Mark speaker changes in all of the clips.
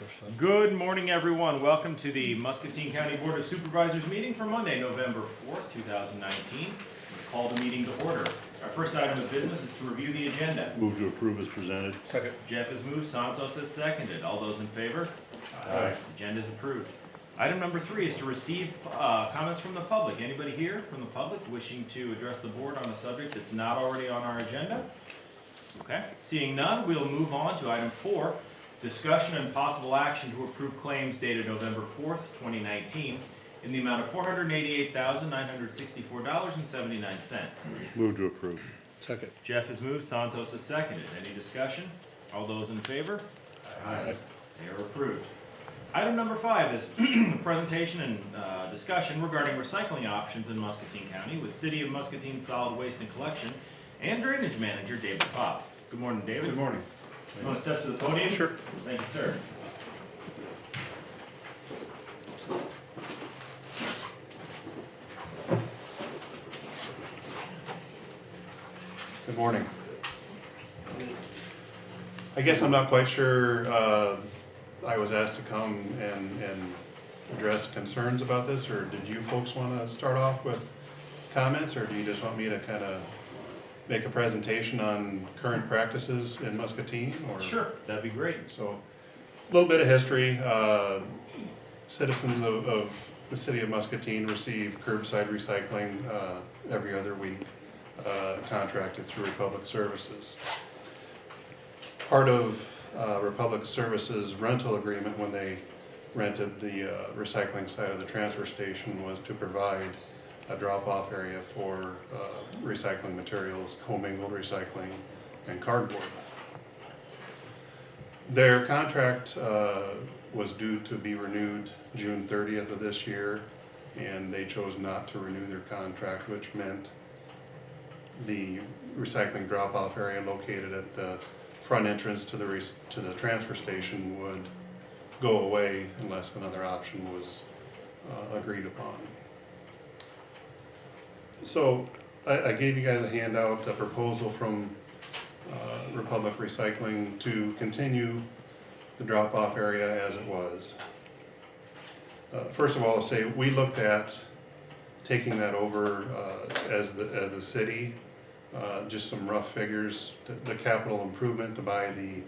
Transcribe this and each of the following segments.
Speaker 1: first time.
Speaker 2: Good morning, everyone. Welcome to the Muscatine County Board of Supervisors meeting for Monday, November 4th, 2019. We'll call the meeting to order. Our first item of business is to review the agenda.
Speaker 1: Move to approve as presented.
Speaker 3: Second.
Speaker 2: Jeff has moved, Santos has seconded. All those in favor?
Speaker 1: Aye.
Speaker 2: Agenda is approved. Item number 3 is to receive comments from the public. Anybody here from the public wishing to address the board on a subject that's not already on our agenda? Okay, seeing none, we'll move on to item 4, discussion and possible action to approve claims dated November 4th, 2019 in the amount of $488,964.79.
Speaker 1: Move to approve.
Speaker 3: Second.
Speaker 2: Jeff has moved, Santos has seconded. Any discussion? All those in favor?
Speaker 1: Aye.
Speaker 2: They are approved. Item number 5 is presentation and discussion regarding recycling options in Muscatine County with City of Muscatine Solid Waste and Collection and Drainage Manager David Pop. Good morning, David.
Speaker 1: Good morning.
Speaker 2: You want to step to the podium?
Speaker 3: Sure.
Speaker 2: Thank you, sir.
Speaker 4: Good morning. I guess I'm not quite sure, I was asked to come and address concerns about this, or did you folks want to start off with comments, or do you just want me to kind of make a presentation on current practices in Muscatine? Or
Speaker 2: Sure, that'd be great.
Speaker 4: So, a little bit of history. Citizens of the city of Muscatine receive curbside recycling every other week, contracted through Republic Services. Part of Republic Services' rental agreement when they rented the recycling side of the transfer station was to provide a drop-off area for recycling materials, commingled recycling, and cardboard. Their contract was due to be renewed June 30th of this year, and they chose not to renew their contract, which meant the recycling drop-off area located at the front entrance to the transfer station would go away unless another option was agreed upon. So I gave you guys a handout, a proposal from Republic Recycling to continue the drop-off area as it was. First of all, I'll say we looked at taking that over as the city. Just some rough figures, the capital improvement to buy the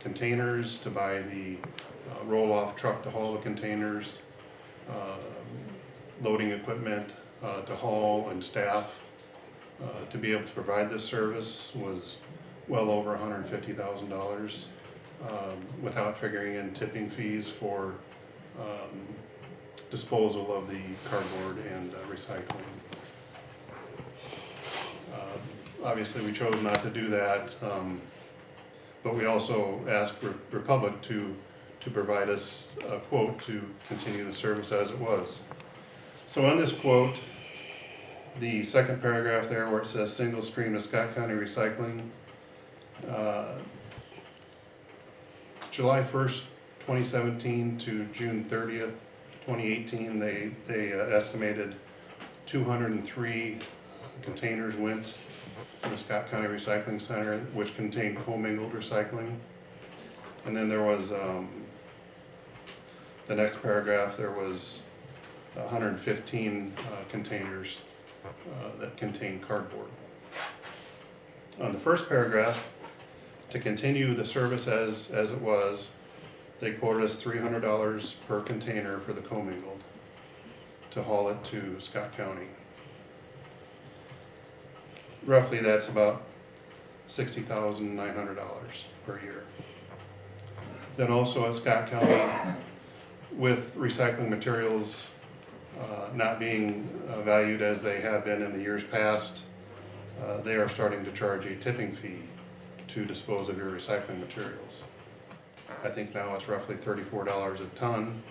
Speaker 4: containers, to buy the roll-off truck to haul the containers, loading equipment to haul, and staff to be able to provide this service was well over $150,000 without figuring in tipping fees for disposal of the cardboard and recycling. Obviously, we chose not to do that, but we also asked Republic to provide us a quote to continue the service as it was. So on this quote, the second paragraph there where it says single stream to Scott County Recycling, July 1st, 2017 to June 30th, 2018, they estimated 203 containers went to the Scott County Recycling Center, which contained commingled recycling. And then there was, the next paragraph, there was 115 containers that contained cardboard. On the first paragraph, to continue the service as it was, they quoted us $300 per container for the commingled to haul it to Scott County. Roughly, that's about $60,900 per year. Then also at Scott County, with recycling materials not being valued as they have been in the years past, they are starting to charge a tipping fee to dispose of your recycling materials. I think now it's roughly $34 a ton,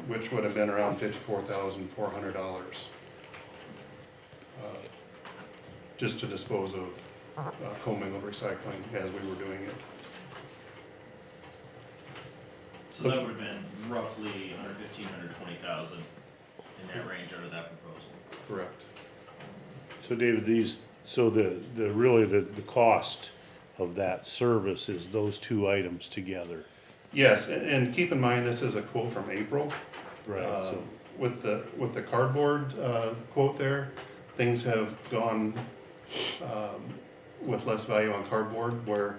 Speaker 4: which would have been around $54,400. Just to dispose of commingled recycling as we were doing it.
Speaker 2: So that would have been roughly 115, 120,000 in that range under that proposal.
Speaker 4: Correct.
Speaker 1: So David, the cost of that service is those two items together.
Speaker 4: Yes, and keep in mind, this is a quote from April.
Speaker 1: Right, so,
Speaker 4: With the cardboard quote there, things have gone with less value on cardboard, where,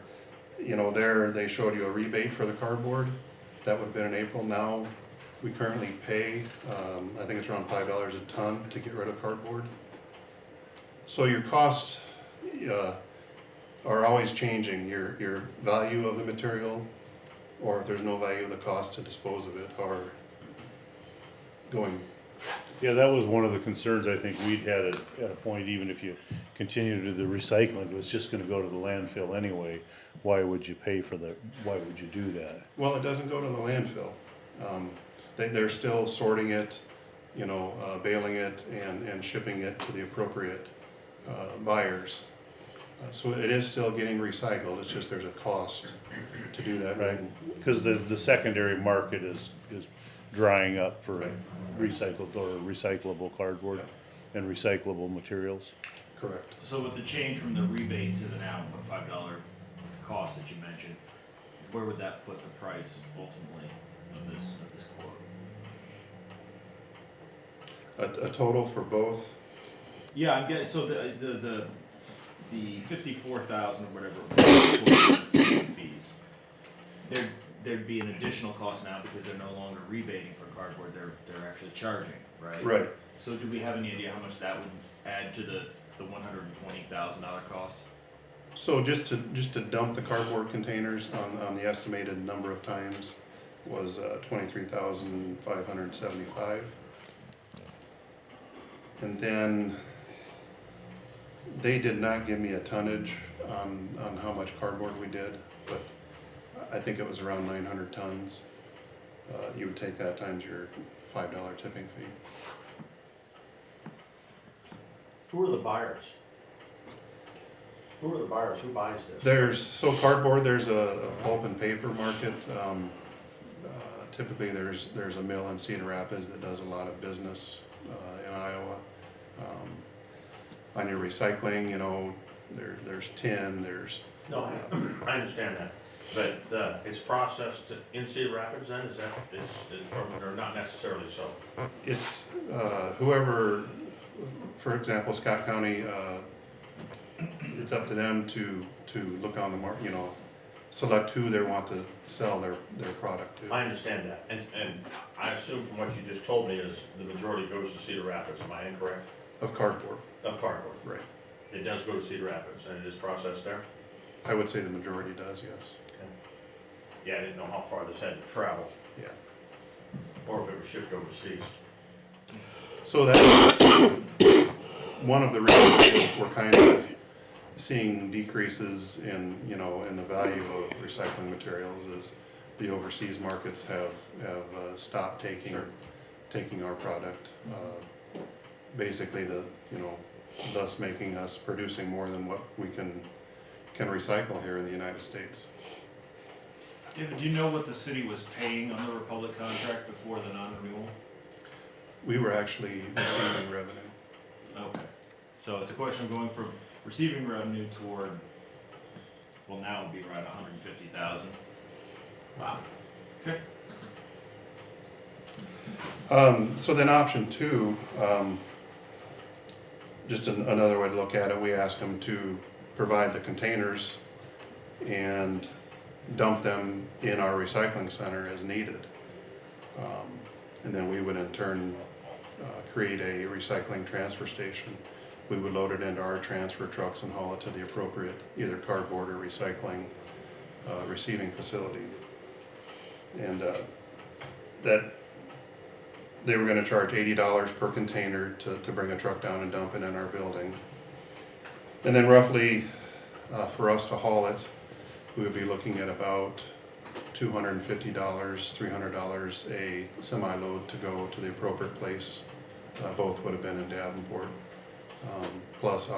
Speaker 4: you know, there they showed you a rebate for the cardboard. That would have been in April. Now, we currently pay, I think it's around $5 a ton to get rid of cardboard. So your costs are always changing, your value of the material, or if there's no value, the cost to dispose of it are going.
Speaker 1: yeah, that was one of the concerns I think we'd had at a point, even if you continue to do the recycling, it's just gonna go to the landfill anyway. Why would you why would you do that?
Speaker 4: Well, it doesn't go to the landfill. They're still sorting it, you know, baling it and shipping it to the appropriate buyers. So it is still getting recycled, it's just there's a cost to do that.
Speaker 1: Right, cause the secondary market is drying up for
Speaker 4: Right.
Speaker 1: recycled or recyclable cardboard and recyclable materials.
Speaker 4: Correct.
Speaker 2: So with the change from the rebate to the now $5 cost that you mentioned, where would that put the price ultimately of this quote?
Speaker 4: A total for both,
Speaker 2: Yeah, I'm getting, so the 54,000 or whatever fees, there'd be an additional cost now because they're no longer rebating for cardboard, they're actually charging, right?
Speaker 4: right.
Speaker 2: So do we have any idea how much that would add to the $120,000 cost?
Speaker 4: So just to dump the cardboard containers on the estimated number of times was 23,575. And then they did not give me a tonnage on how much cardboard we did, but I think it was around 900 tons. You would take that times your $5 tipping fee.
Speaker 3: Who are the buyers? Who are the buyers? Who buys this?
Speaker 4: There's cardboard, there's a pulp and paper market. Typically there's a mill in Cedar Rapids that does a lot of business in Iowa. On your recycling, you know, there's tin, there's.
Speaker 3: No, I understand that, but it's processed in Cedar Rapids then, is that, or not necessarily so?
Speaker 4: It's whoever, for example, Scott County, it's up to them to look on the market, you know, select who they want to sell their product to.
Speaker 3: I understand that, and I assume from what you just told me is the majority goes to Cedar Rapids, am I incorrect?
Speaker 4: Of cardboard,
Speaker 3: Of cardboard.
Speaker 4: right.
Speaker 3: It does go to Cedar Rapids and it is processed there?
Speaker 4: I would say the majority does, yes.
Speaker 3: Okay. Yeah, I didn't know how far this had to travel,
Speaker 4: Yeah.
Speaker 3: or if it was shipped overseas.
Speaker 4: So that's one of the reasons we're kind of seeing decreases in, you know, in the value of recycling materials is the overseas markets have stopped taking our product. Basically thus making us producing more than what we can recycle here in the United States.
Speaker 2: David, do you know what the city was paying on the Republic contract before the non-renewal?
Speaker 4: We were actually receiving revenue.
Speaker 2: Okay, so it's a question of going from receiving revenue toward, well, now it'd be right 150,000. Wow. Okay.
Speaker 4: So then option two, just another way to look at it, we asked them to provide the containers and dump them in our recycling center as needed. And then we would in turn create a recycling transfer station. We would load it into our transfer trucks and haul it to the appropriate either cardboard or recycling receiving facility. And that they were gonna charge $80 per container to bring a truck down and dump it in our building. And then roughly, for us to haul it, we would be looking at about $250, $300 a semi-load to go to the appropriate place. Both would have been in Davenport. Plus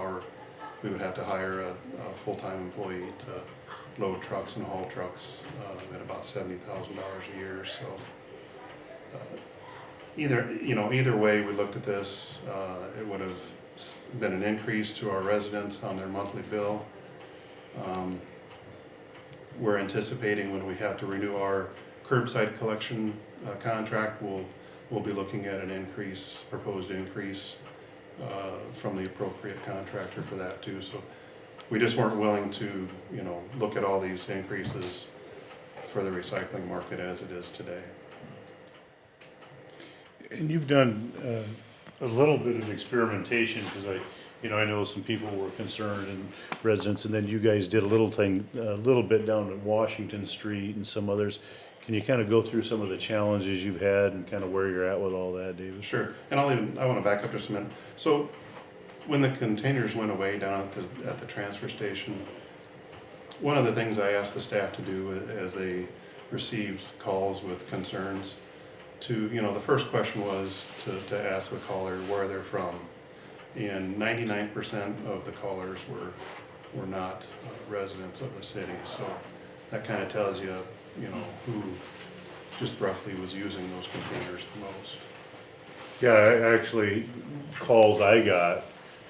Speaker 4: we would have to hire a full-time employee to load trucks and haul trucks at about $70,000 a year, so. Either way we looked at this, it would have been an increase to our residents on their monthly bill. We're anticipating when we have to renew our curbside collection contract, we'll be looking at an increase, proposed increase from the appropriate contractor for that too. So we just weren't willing to, you know, look at all these increases for the recycling market as it is today.
Speaker 1: And you've done a little bit of experimentation, because I know some people were concerned and residents, and then you guys did a little bit down at Washington Street and some others. Can you kind of go through some of the challenges you've had and kind of where you're at with all that, David?
Speaker 4: Sure, and I want to back up just a minute. So when the containers went away down at the transfer station, one of the things I asked the staff to do as they received calls with concerns, the first question was to ask the caller where they're from. And 99% of the callers were not residents of the city. So that kind of tells you, who just roughly was using those containers the most.
Speaker 1: Yeah, calls I got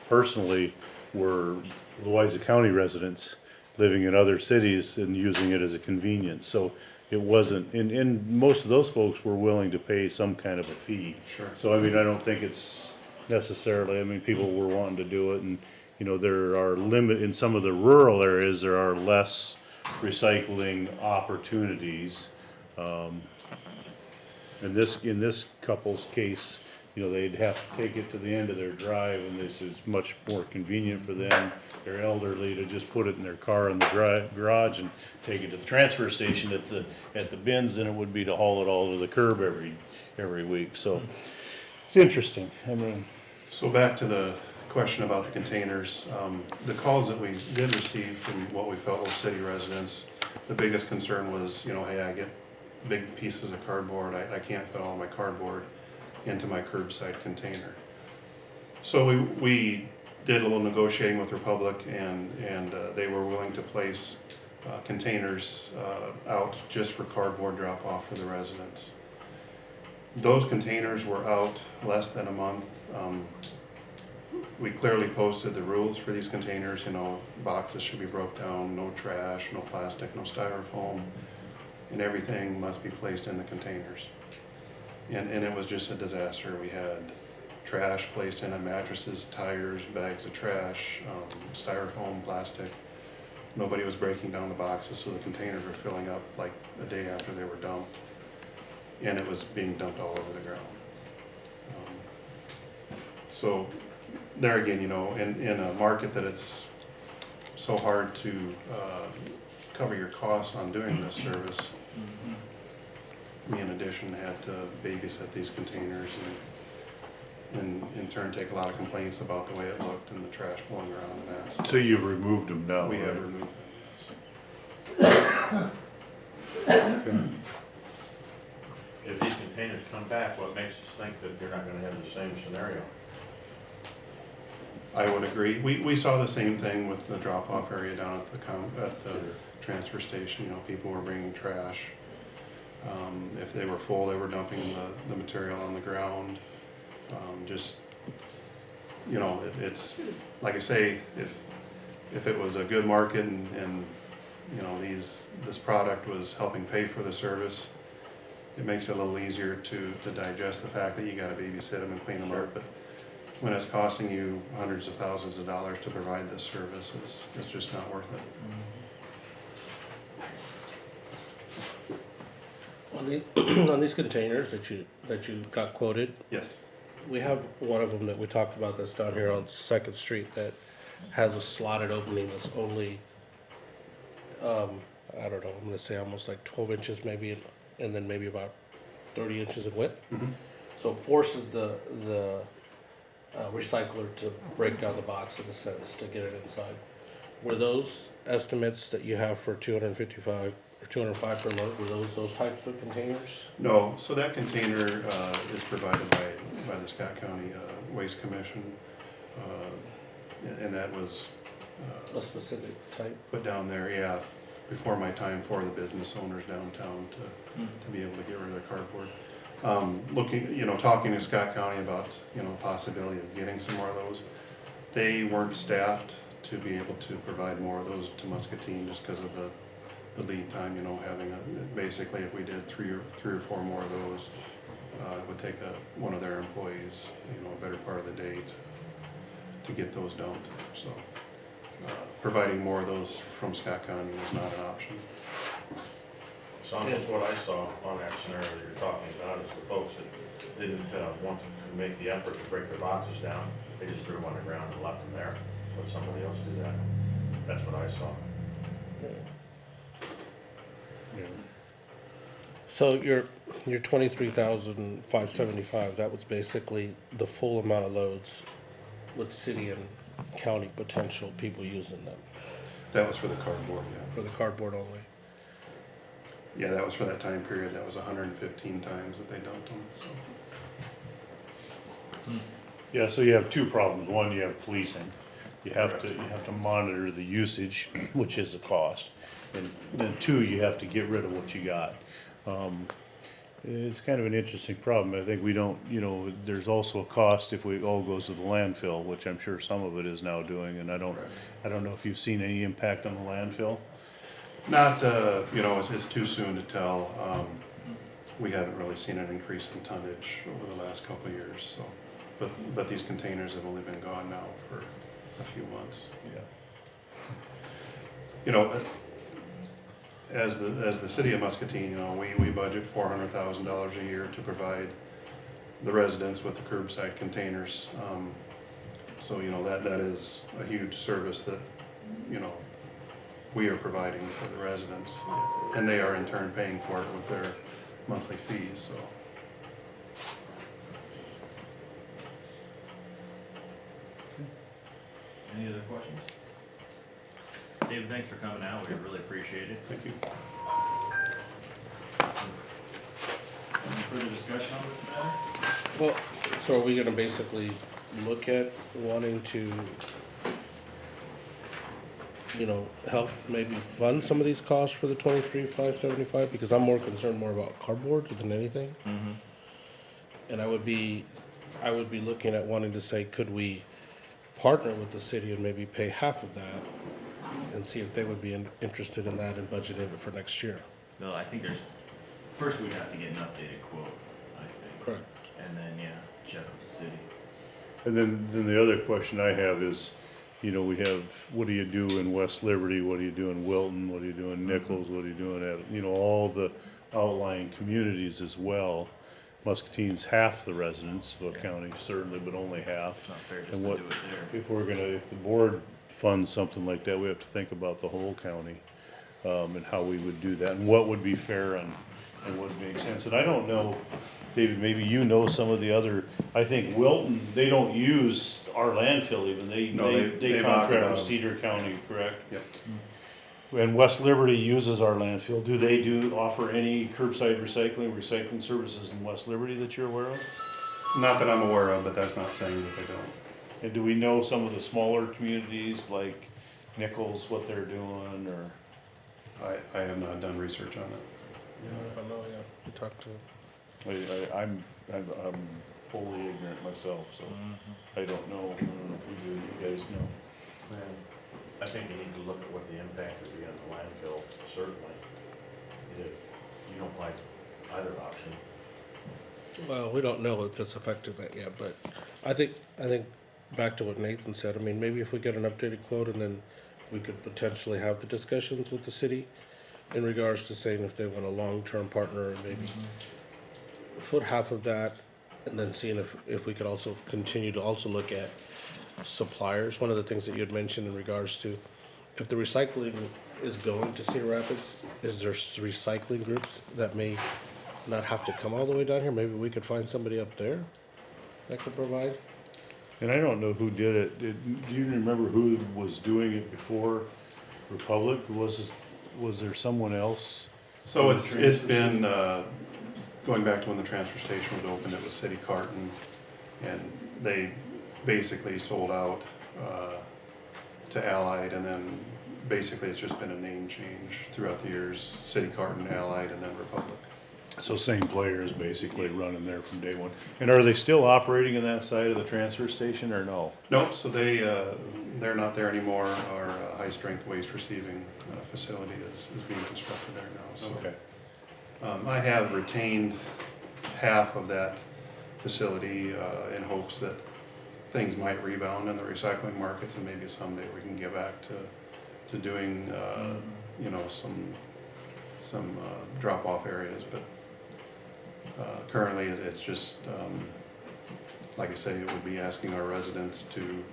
Speaker 1: personally were Louisa County residents living in other cities and using it as a convenience. So it wasn't, and most of those folks were willing to pay some kind of a fee.
Speaker 4: Sure.
Speaker 1: So I don't think it's necessarily, people were wanting to do it, and, there are in some of the rural areas, there are less recycling opportunities. In this couple's case, they'd have to take it to the end of their drive, and this is much more convenient for them. They're elderly, to just put it in their car in the garage and take it to the transfer station at the bins than it would be to haul it all to the curb every week. So it's interesting.
Speaker 4: So back to the question about the containers, the calls that we did receive from what we felt were city residents, the biggest concern was, hey, I get big pieces of cardboard, I can't fit all my cardboard into my curbside container. So we did a little negotiating with Republic, and they were willing to place containers out just for cardboard drop off for the residents. Those containers were out less than a month. We clearly posted the rules for these containers, boxes should be broke down, no trash, no plastic, no styrofoam, and everything must be placed in the containers. And it was just a disaster. We had trash placed in it, mattresses, tires, bags of trash, styrofoam, plastic. Nobody was breaking down the boxes, so the containers were filling up like a day after they were dumped. And it was being dumped all over the ground. So there again, in a market that it's so hard to cover your costs on doing this service, we in addition had to babysit these containers and in turn take a lot of complaints about the way it looked and the trash blowing around and that.
Speaker 1: So you've removed them now,
Speaker 4: We
Speaker 1: right?
Speaker 4: have removed them, yes.
Speaker 3: If these containers come back, what makes us think that you're not gonna have the same scenario?
Speaker 4: I would agree. We saw the same thing with the drop-off area down at the transfer station. People were bringing trash. If they were full, they were dumping the material on the ground. It's like I say, if it was a good market and this product was helping pay for the service, it makes it a little easier to digest the fact that you got to babysit them and clean them up. But when it's costing you hundreds of thousands of dollars to provide this service, it's just not worth it.
Speaker 5: On these containers that you got quoted,
Speaker 4: Yes.
Speaker 5: we have one of them that we talked about that's down here on 2nd Street that has a slotted opening that's only, I don't know, I'm gonna say almost like 12 inches maybe, and then maybe about 30 inches in width.
Speaker 4: Mhm.
Speaker 5: So it forces the recycler to break down the box in a sense to get it inside. Were those estimates that you have for 255 or 205 per load, were those types of containers?
Speaker 4: No, so that container is provided by the Scott County Waste Commission, and that was
Speaker 5: A specific type?
Speaker 4: put down there, before my time for the business owners downtown to be able to get rid of their cardboard. Talking to Scott County about, possibility of getting some more of those. They weren't staffed to be able to provide more of those to Muscatine just because of the the lead time, you know, having basically if we did three or four more of those, it would take one of their employees, you know, a better part of the day to get those dumped. So providing more of those from Scott County is not an option.
Speaker 3: Some of what I saw on that scenario that you're talking about is the folks that didn't want to make the effort to break their boxes down. They just threw them on the ground and left them there. Let somebody else do that. That's what I saw.
Speaker 1: Yeah.
Speaker 5: So your 23,575, that was basically the full amount of loads with city and county potential people using them
Speaker 4: That was for the cardboard, yeah.
Speaker 5: for the cardboard only.
Speaker 4: Yeah, that was for that time period. That was 115 times that they dumped them, so.
Speaker 1: Yeah, so you have two problems. One, you have policing. You have to monitor the usage, which is a cost. And then two, you have to get rid of what you got. It's kind of an interesting problem. I think we don't, you know, there's also a cost if it all goes to the landfill, which I'm sure some of it is now doing, and I don't know if you've seen any impact on the landfill.
Speaker 4: Not, you know, it's too soon to tell. We haven't really seen an increase in tonnage over the last couple of years, so. But these containers have only been gone now for a few months.
Speaker 1: Yeah.
Speaker 4: You know, as the city of Muscatine, you know, we budget $400,000 a year to provide the residents with the curbside containers. So, you know, that is a huge service that, you know, we are providing for the residents, and they are in turn paying for it with their monthly fees, so.
Speaker 2: Any other questions? David, thanks for coming out. We really appreciate it.
Speaker 4: Thank you.
Speaker 2: Any further discussion on this matter?
Speaker 5: Well, so are we gonna basically look at wanting to, you know, help maybe fund some of these costs for the 23,575? Because I'm more concerned more about cardboard than anything.
Speaker 2: Mm-hmm.
Speaker 5: And I would be looking at wanting to say, could we partner with the city and maybe pay half of that and see if they would be interested in that and budget it for next year?
Speaker 2: No, I think first we'd have to get an updated quote, I think.
Speaker 5: Correct.
Speaker 2: And then, check with the city.
Speaker 1: And then the other question I have is, you know, we have, what do you do in West Liberty? What do you do in Wilton? What do you do in Nichols? What are you doing at, you know, all the outlying communities as well? Muscatine's half the residents of a county, certainly, but only half.
Speaker 2: It's not fair just
Speaker 1: And
Speaker 2: to
Speaker 1: what,
Speaker 2: do it there.
Speaker 1: if the board funds something like that, we have to think about the whole county, and how we would do that, and what would be fair and what would make sense. And I don't know, David, maybe you know some of the other, I think Wilton, they don't use our landfill even,
Speaker 4: No,
Speaker 1: they
Speaker 4: they've
Speaker 1: contract
Speaker 4: opted
Speaker 1: with
Speaker 4: out.
Speaker 1: Cedar County, correct?
Speaker 4: Yep.
Speaker 1: And West Liberty uses our landfill. Do they offer any curbside recycling services in West Liberty that you're aware of?
Speaker 4: Not that I'm aware of, but that's not saying that they don't.
Speaker 1: And do we know some of the smaller communities like Nichols, what they're doing, or?
Speaker 4: I have not done research on it.
Speaker 5: I know, yeah. We talked to.
Speaker 1: I'm wholly ignorant myself, so I don't know. Who do you guys know?
Speaker 3: I think you need to look at what the impact would be on the landfill, certainly, if you don't like either option.
Speaker 5: Well, we don't know if it's affected that yet, but I think back to what Nathan said, I mean, maybe if we get an updated quote and then we could potentially have the discussions with the city in regards to saying if they want a long-term partner and maybe foot half of that, and then seeing if we could also continue to also look at suppliers. One of the things that you had mentioned in regards to if the recycling is going to Cedar Rapids, is there recycling groups that may not have to come all the way down here? Maybe we could find somebody up there that could provide.
Speaker 1: And I don't know who did it. Do you remember who was doing it before Republic? Was there someone else?
Speaker 4: So it's been, going back to when the transfer station was opened, it was City Carton, and they basically sold out to Allied, and then basically it's just been a name change throughout the years, City Carton, Allied, and then Republic.
Speaker 1: So same players basically running there from day one. And are they still operating in that side of the transfer station or no?
Speaker 4: Nope, so they're not there anymore. Our high-strength waste receiving facility is being constructed there now, so.
Speaker 1: Okay.
Speaker 4: I have retained half of that facility in hopes that things might rebound in the recycling markets and maybe someday we can get back to doing, you know, some drop-off areas, but currently it's just, like I say, it would be asking our residents to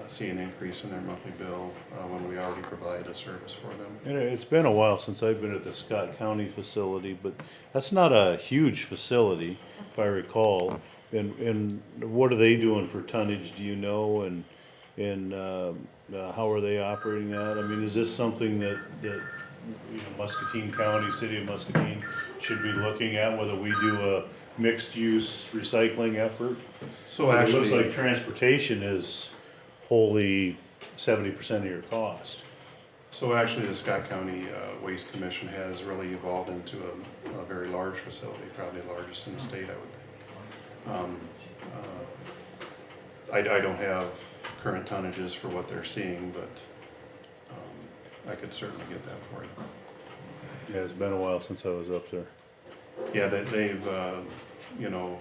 Speaker 4: see an increase in their monthly bill when we already provide a service for them.
Speaker 1: And it's been a while since I've been at the Scott County facility, but that's not a huge facility, if I recall. And what are they doing for tonnage, do you know, and how are they operating that? I mean, is this something that, you know, Muscatine County, City of Muscatine should be looking at, whether we do a mixed-use recycling effort?
Speaker 4: So
Speaker 1: It looks
Speaker 4: actually,
Speaker 1: like transportation is wholly 70% of your cost.
Speaker 4: the Scott County Waste Commission has really evolved into a very large facility, probably the largest in the state, I would think. I don't have current tonnages for what they're seeing, but I could certainly get that for you.
Speaker 1: Yeah, it's been a while since I was up there.
Speaker 4: Yeah, they've, you know,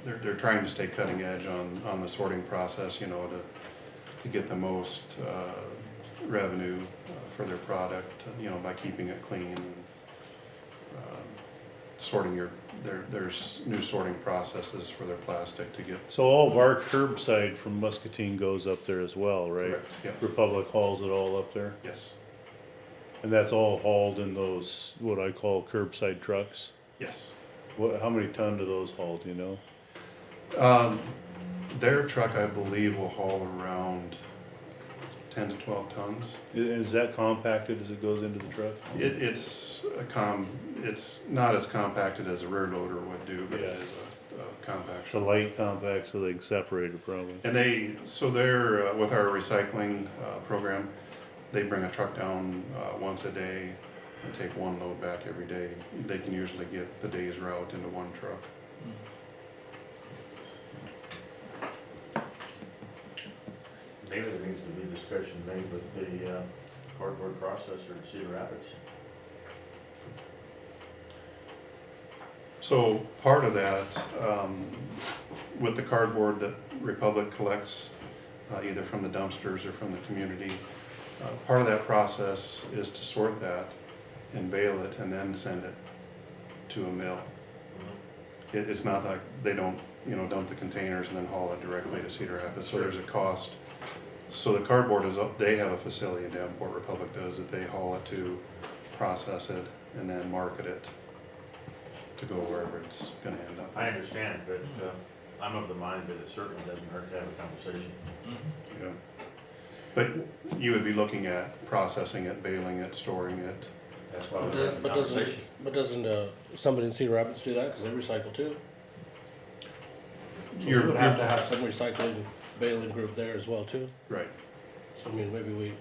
Speaker 4: they're trying to stay cutting edge on the sorting process, you know, to get the most revenue for their product, you know, by keeping it clean and sorting there's new sorting processes for their plastic to get.
Speaker 1: So all of our curbside from Muscatine goes up there as well, right?
Speaker 4: Correct, yep.
Speaker 1: Republic hauls it all up there?
Speaker 4: Yes,
Speaker 1: And that's all hauled in those, what I call curbside trucks?
Speaker 4: yes.
Speaker 1: How many ton do those haul, do you know?
Speaker 4: Their truck, I believe, will haul around 10 to 12 tons.
Speaker 1: Is that compacted as it goes into the truck?
Speaker 4: It's not as compacted as a rear loader would do, but it is a compact.
Speaker 1: It's a light compact so they can separate it probably.
Speaker 4: And they're with our recycling program, they bring a truck down once a day and take one load back every day. They can usually get the day's route into one truck.
Speaker 3: Maybe there needs to be discussion made with the cardboard processor in Cedar Rapids.
Speaker 4: So part of that, with the cardboard that Republic collects, either from the dumpsters or from the community, part of that process is to sort that and bale it and then send it to a mill. It's not like they don't, you know, dump the containers and then haul it directly to Cedar Rapids, so there's a cost. So the cardboard is up, they have a facility in Davenport, Republic does, that they haul it to, process it, and then market it to go wherever it's gonna end up.
Speaker 3: I understand, but I'm of the mind that it certainly doesn't hurt to have a conversation.
Speaker 4: Yeah. But you would be looking at processing it, baling it, storing it.
Speaker 3: That's why we're having a conversation.
Speaker 5: But doesn't somebody in Cedar Rapids do that, cause they recycle too? So we
Speaker 4: You're-
Speaker 5: would have to have some recycling baling group there as well too.
Speaker 4: Right.
Speaker 5: So I mean, maybe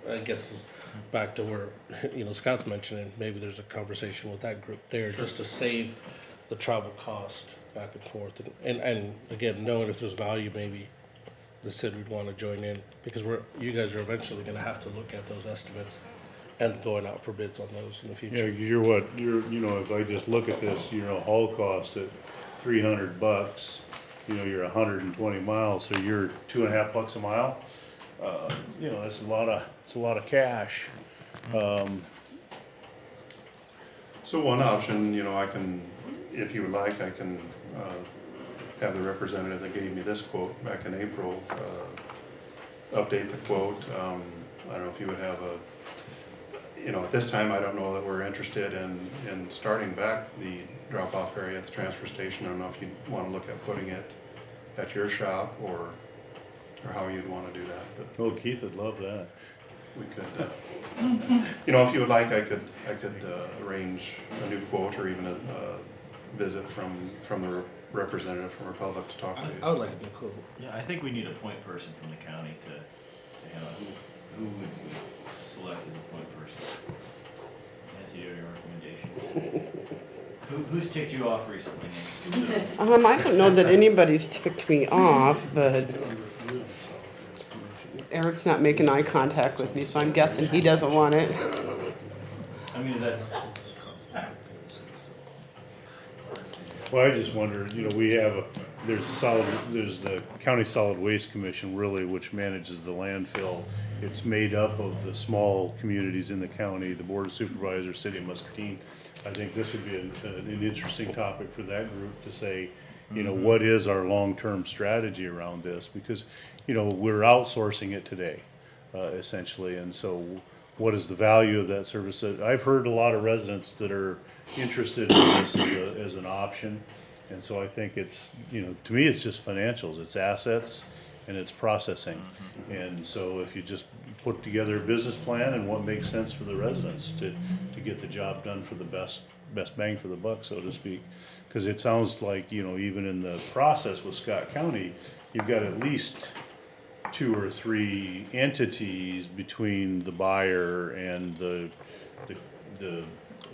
Speaker 5: I guess it's back to where, you know, Scott's mentioning, maybe there's a conversation with that group there, just to save the travel cost back and forth. And again, knowing if there's value, maybe the city would wanna join in, because you guys are eventually gonna have to look at those estimates and going out for bids on those in the
Speaker 1: Yeah,
Speaker 5: future.
Speaker 1: you know, if I just look at this, you know, haul cost at $300, you know, you're 120 miles, so you're $2.50 a mile. You know, it's a lot of cash.
Speaker 4: So one option, you know, I can, if you would like, I can have the representative that gave me this quote back in April, update the quote. I don't know if you would have you know, at this time, I don't know that we're interested in starting back the drop-off area at the transfer station. I don't know if you'd wanna look at putting it at your shop or how you'd wanna do that, but
Speaker 1: Oh, Keith would love that.
Speaker 4: we could, you know, if you would like, I could arrange a new quote or even a visit from the representative from Republic to talk to you.
Speaker 5: I would like a new quote.
Speaker 2: Yeah, I think we need a point person from the county to handle who would we select as a point person? Nancy, do you have any recommendations? Who's ticked you off recently, Nancy?
Speaker 6: I don't know that anybody's ticked me off, but Eric's not making eye contact with me, so I'm guessing he doesn't want it.
Speaker 2: I mean, is that,
Speaker 1: Well, I just wonder, we have there's the County Solid Waste Commission really, which manages the landfill. It's made up of the small communities in the county, the Board of Supervisors, City of Muscatine. I think this would be an interesting topic for that group to say, what is our long-term strategy around this? Because, we're outsourcing it today, essentially, and so what is the value of that service? I've heard a lot of residents that are interested in this as an option. And so I think it's, to me, it's just financials, it's assets and it's processing. And so if you just put together a business plan and what makes sense for the residents to get the job done for the best bang for the buck, so to speak. Cause it sounds like, even in the process with Scott County, you've got at least 2 or 3 entities between the buyer and the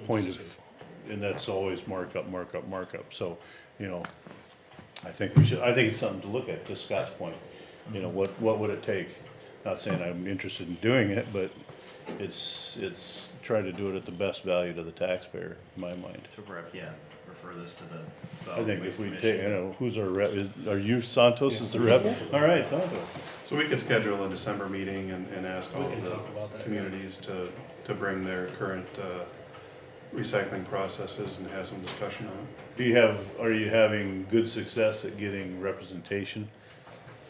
Speaker 1: point of, and that's always markup. So, I think it's something to look at, to Scott's point. What would it take? Not saying I'm interested in doing it, but it's trying to do it at the best value to the taxpayer, in my mind.
Speaker 2: so refer this to the
Speaker 1: I
Speaker 2: Solid
Speaker 1: think
Speaker 2: Waste
Speaker 1: if we
Speaker 2: Commission.
Speaker 1: take, who's our rep? Are you Santos is the rep? All right, Santos.
Speaker 4: So we could schedule a December meeting and ask all
Speaker 5: can
Speaker 4: the
Speaker 5: talk about that, yeah.
Speaker 4: communities to bring their current recycling processes and have some discussion on it.
Speaker 1: Are you having good success at getting representation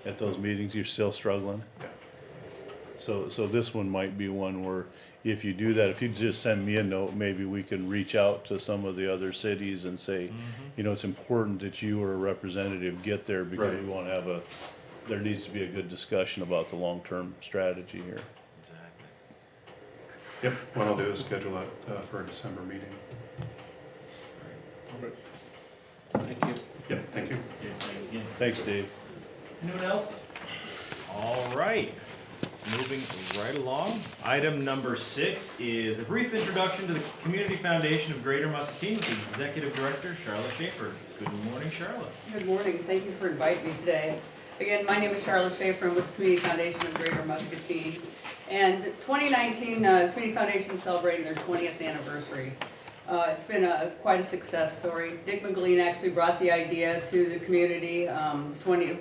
Speaker 1: at those meetings? You're still struggling?
Speaker 4: Yeah.
Speaker 1: So this one might be one where if you do that, if you just send me a note, maybe we can reach out to some of the other cities and say, it's important that you or a representative get there because
Speaker 4: Right.
Speaker 1: we want to there needs to be a good discussion about the long-term strategy here.
Speaker 2: Exactly.
Speaker 4: Yep, what I'll do is schedule that for a December meeting.
Speaker 5: Thank you.
Speaker 4: Yep, thank you.
Speaker 2: Yeah, thanks again.
Speaker 1: Thanks, Dave.
Speaker 2: Anyone else? All right, moving right along. Item number 6 is a brief introduction to the Community Foundation of Greater Muscatine with Executive Director Charlotte Schaefer. Good morning, Charlotte.
Speaker 7: Good morning, thank you for inviting me today. Again, my name is Charlotte Schaefer, I'm with the Community Foundation of Greater Muscatine. And 2019, Community Foundation is celebrating their 20th anniversary. It's been quite a success story. Dick McLean actually brought the idea to the community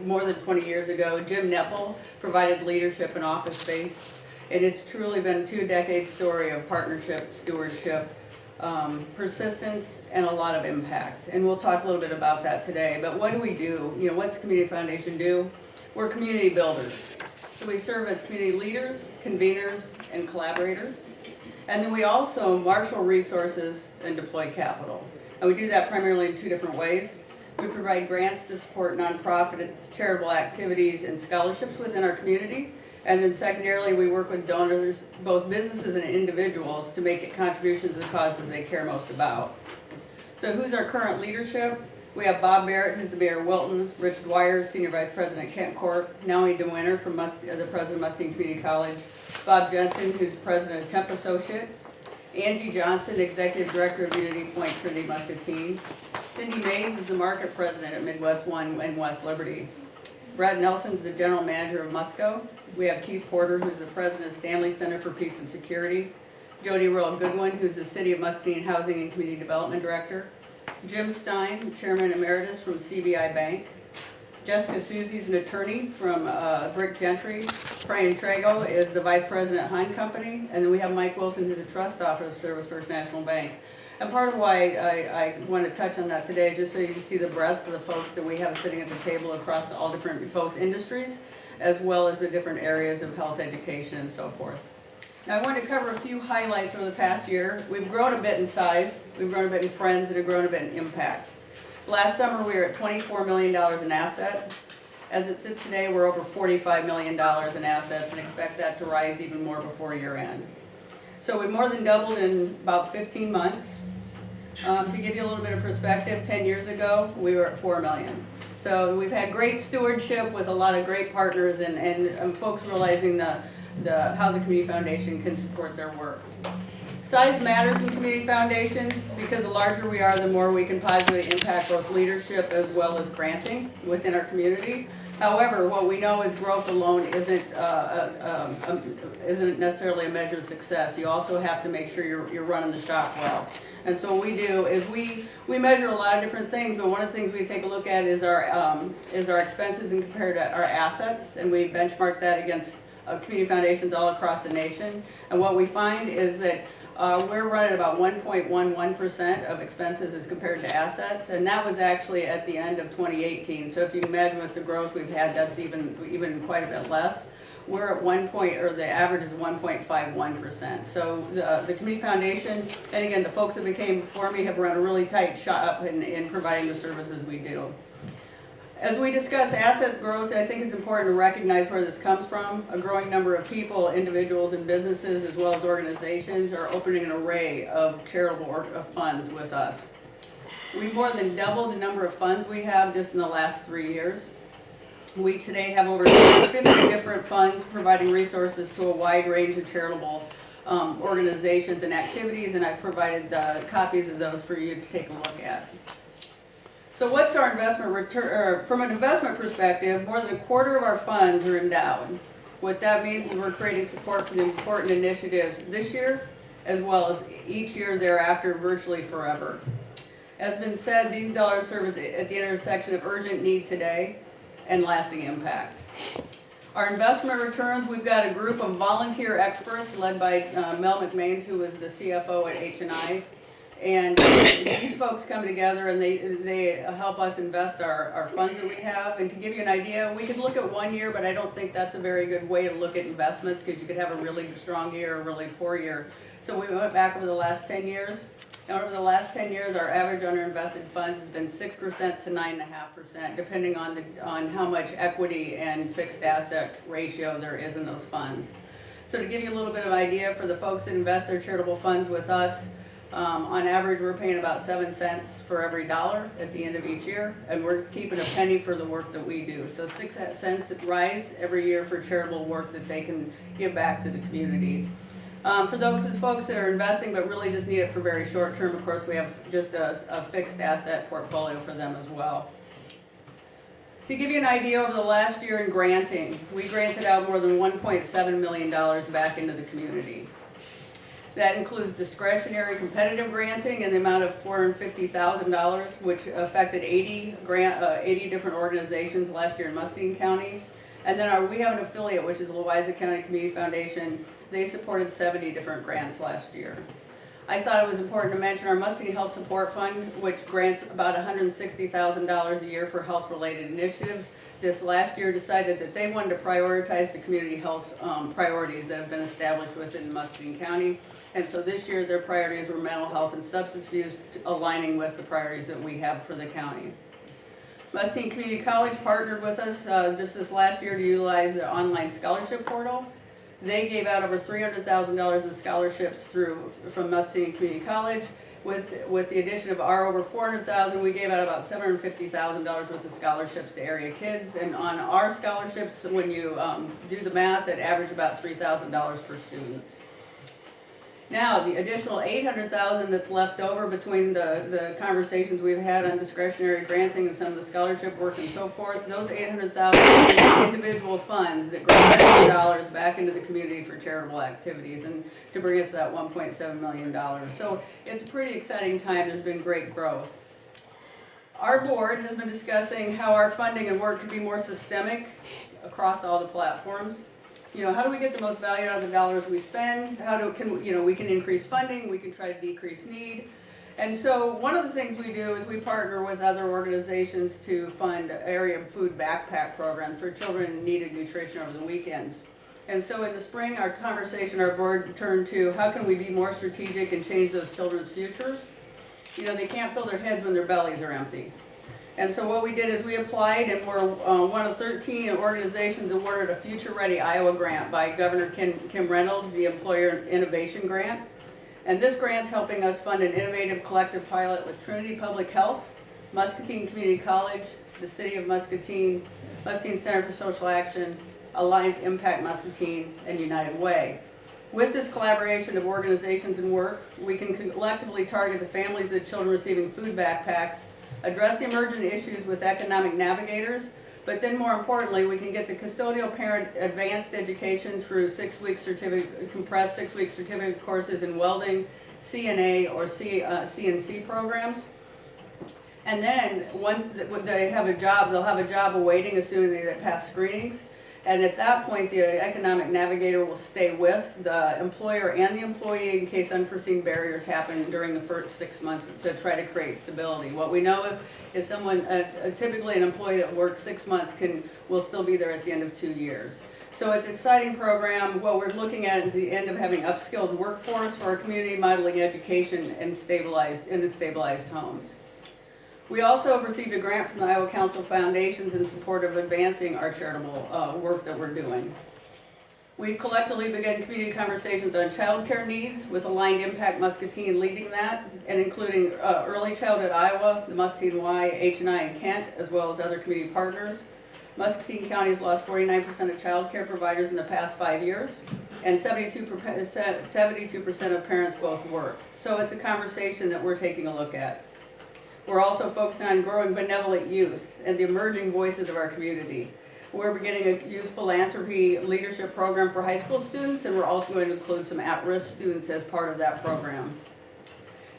Speaker 7: more than 20 years ago. Jim Nepple provided leadership and office space. And it's truly been a 2-decade story of partnership, stewardship, persistence, and a lot of impact. And we'll talk a little bit about that today. But what do we do? What's Community Foundation do? We're community builders. So we serve as community leaders, conveners, and collaborators. And then we also marshal resources and deploy capital. And we do that primarily in 2 different ways. We provide grants to support nonprofits, charitable activities, and scholarships within our community. And then secondarily, we work with donors, both businesses and individuals, to make contributions to the causes they care most about. So who's our current leadership? We have Bob Barrett, who's the mayor of Wilton, Rich Dwyer, Senior Vice President Kent Corp, Naomi DeWinter from the president of Muscatine Community College, Bob Jensen, who's president of Temp Associates, Angie Johnson, Executive Director of Unity Point Trinity Muscatine, Cindy Mays is the market president at Midwest One and West Liberty, Brad Nelson is the general manager of Musco, we have Keith Porter, who's the president of Stanley Center for Peace and Security, Jody Royal Goodwin, who's the City of Muscatine Housing and Community Development Director, Jim Stein, Chairman Emeritus from CBI Bank. Jessica Susie's an attorney from Brick Gentry. Brian Trago is the Vice President at Hine Company. And then we have Mike Wilson, who's a trust officer with First National Bank. And part of why I want to touch on that today, just so you can see the breadth of the folks that we have sitting at the table across all different, both industries, as well as the different areas of health, education, and so forth. Now, I want to cover a few highlights over the past year. We've grown a bit in size, we've grown a bit in friends, and have grown a bit in impact. Last summer, we were at $24 million in assets. As it sits today, we're over $45 million in assets and expect that to rise even more before year end. So we've more than doubled in about 15 months. To give you a little bit of perspective, 10 years ago, we were at $4 million. So we've had great stewardship with a lot of great partners and folks realizing how the Community Foundation can support their work. Size matters in community foundations because the larger we are, the more we can positively impact both leadership as well as granting within our community. However, what we know is growth alone isn't necessarily a measure of success. You also have to make sure you're running the shop well. And so what we do is we measure a lot of different things, but one of the things we take a look at is our expenses and compared to our assets, and we benchmark that against community foundations all across the nation. And what we find is that we're running about 1.11% of expenses as compared to assets, and that was actually at the end of 2018. So if you imagine with the growth we've had, that's even quite a bit less. We're at the average is 1.51%. So the community foundation, and again, the folks that came before me have run a really tight shop in providing the services we do. As we discuss asset growth, I think it's important to recognize where this comes from. A growing number of people, individuals and businesses, as well as organizations, are opening an array of charitable funds with us. We more than doubled the number of funds we have just in the last 3 years. We today have over 50 different funds providing resources to a wide range of charitable organizations and activities, and I've provided copies of those for you to take a look at. So what's our investment return? From an investment perspective, more than a quarter of our funds are endowed. What that means is we're creating support for the important initiatives this year, as well as each year thereafter, virtually forever. As been said, these dollars serve at the intersection of urgent need today and lasting impact. Our investment returns, we've got a group of volunteer experts led by Mel McMains, who was the CFO at H&I. And these folks come together and they help us invest our funds that we have. And to give you an idea, we could look at 1 year, but I don't think that's a very good way to look at investments because you could have a really strong year or a really poor year. So we went back over the last 10 years. And over the last 10 years, our average underinvested funds has been 6% to 9.5%, depending on how much equity and fixed asset ratio there is in those funds. So to give you a little bit of idea for the folks that invest their charitable funds with us, on average, we're paying about 7 cents for every dollar at the end of each year, and we're keeping a penny for the work that we do. So 6 cents rise every year for charitable work that they can give back to the community. For those folks that are investing but really just need it for very short term, of course, we have just a fixed asset portfolio for them as well. To give you an idea, over the last year in granting, we granted out more than $1.7 million back into the community. That includes discretionary competitive granting in the amount of $450,000, which affected 80 different organizations last year in Muscatine County. And then we have an affiliate, which is the Louisa County Community Foundation. They supported 70 different grants last year. I thought it was important to mention our Muscatine Health Support Fund, which grants about $160,000 a year for health-related initiatives. This last year decided that they wanted to prioritize the community health priorities that have been established within Muscatine County. And so this year their priorities were mental health and substance abuse, aligning with the priorities that we have for the county. Muscatine Community College partnered with us just this last year to utilize the online scholarship portal. They gave out over $300,000 in scholarships from Muscatine Community College. With the addition of our over $400,000, we gave out about $750,000 worth of scholarships to area kids. And on our scholarships, when you do the math, it averaged about $3,000 per student. Now, the additional $800,000 that's left over between the conversations we've had on discretionary granting and some of the scholarship work and so forth, those $800,000 are individual funds that grant dollars back into the community for charitable activities and to bring us that $1.7 million. So it's a pretty exciting time. There's been great growth. Our board has been discussing how our funding and work could be more systemic across all the platforms. You know, how do we get the most value out of the dollars we spend? We can increase funding, we can try to decrease need. And so one of the things we do is we partner with other organizations to fund area food backpack programs for children in need of nutrition over the weekends. And so in the spring, our board turned to how can we be more strategic and change those children's futures? You know, they can't fill their heads when their bellies are empty. And so what we did is we applied and we're one of 13 organizations awarded a Future Ready Iowa grant by Governor Kim Reynolds, the Employer Innovation Grant. And this grant's helping us fund an innovative collective pilot with Trinity Public Health, Muscatine Community College, the City of Muscatine, Muscatine Center for Social Action, Alliance Impact Muscatine, and United Way. With this collaboration of organizations and work, we can collectively target the families of children receiving food backpacks, address the emergent issues with economic navigators, but then more importantly, we can get the custodial parent advanced education through compressed 6-week certificate courses in welding, CNA, or CNC programs. And then once they have a job, they'll have a job awaiting, assuming they pass screenings. And at that point, the economic navigator will stay with the employer and the employee in case unforeseen barriers happen during the first 6 months to try to create stability. What we know is someone, typically an employee that works 6 months will still be there at the end of 2 years. So it's an exciting program. What we're looking at is the end of having upskilled workforce for our community, modeling education and stabilized homes. We also have received a grant from the Iowa Council Foundations in support of advancing our charitable work that we're doing. We collectively began community conversations on child care needs with Aligned Impact Muscatine leading that, and including Early Childhood Iowa, the Muscatine Y, H&I, and Kent, as well as other community partners. Muscatine County has lost 49% of child care providers in the past 5 years, and 72% of parents both work. So it's a conversation that we're taking a look at. We're also focusing on growing benevolent youth and the emerging voices of our community. We're beginning a youth philanthropy leadership program for high school students, and we're also going to include some at-risk students as part of that program.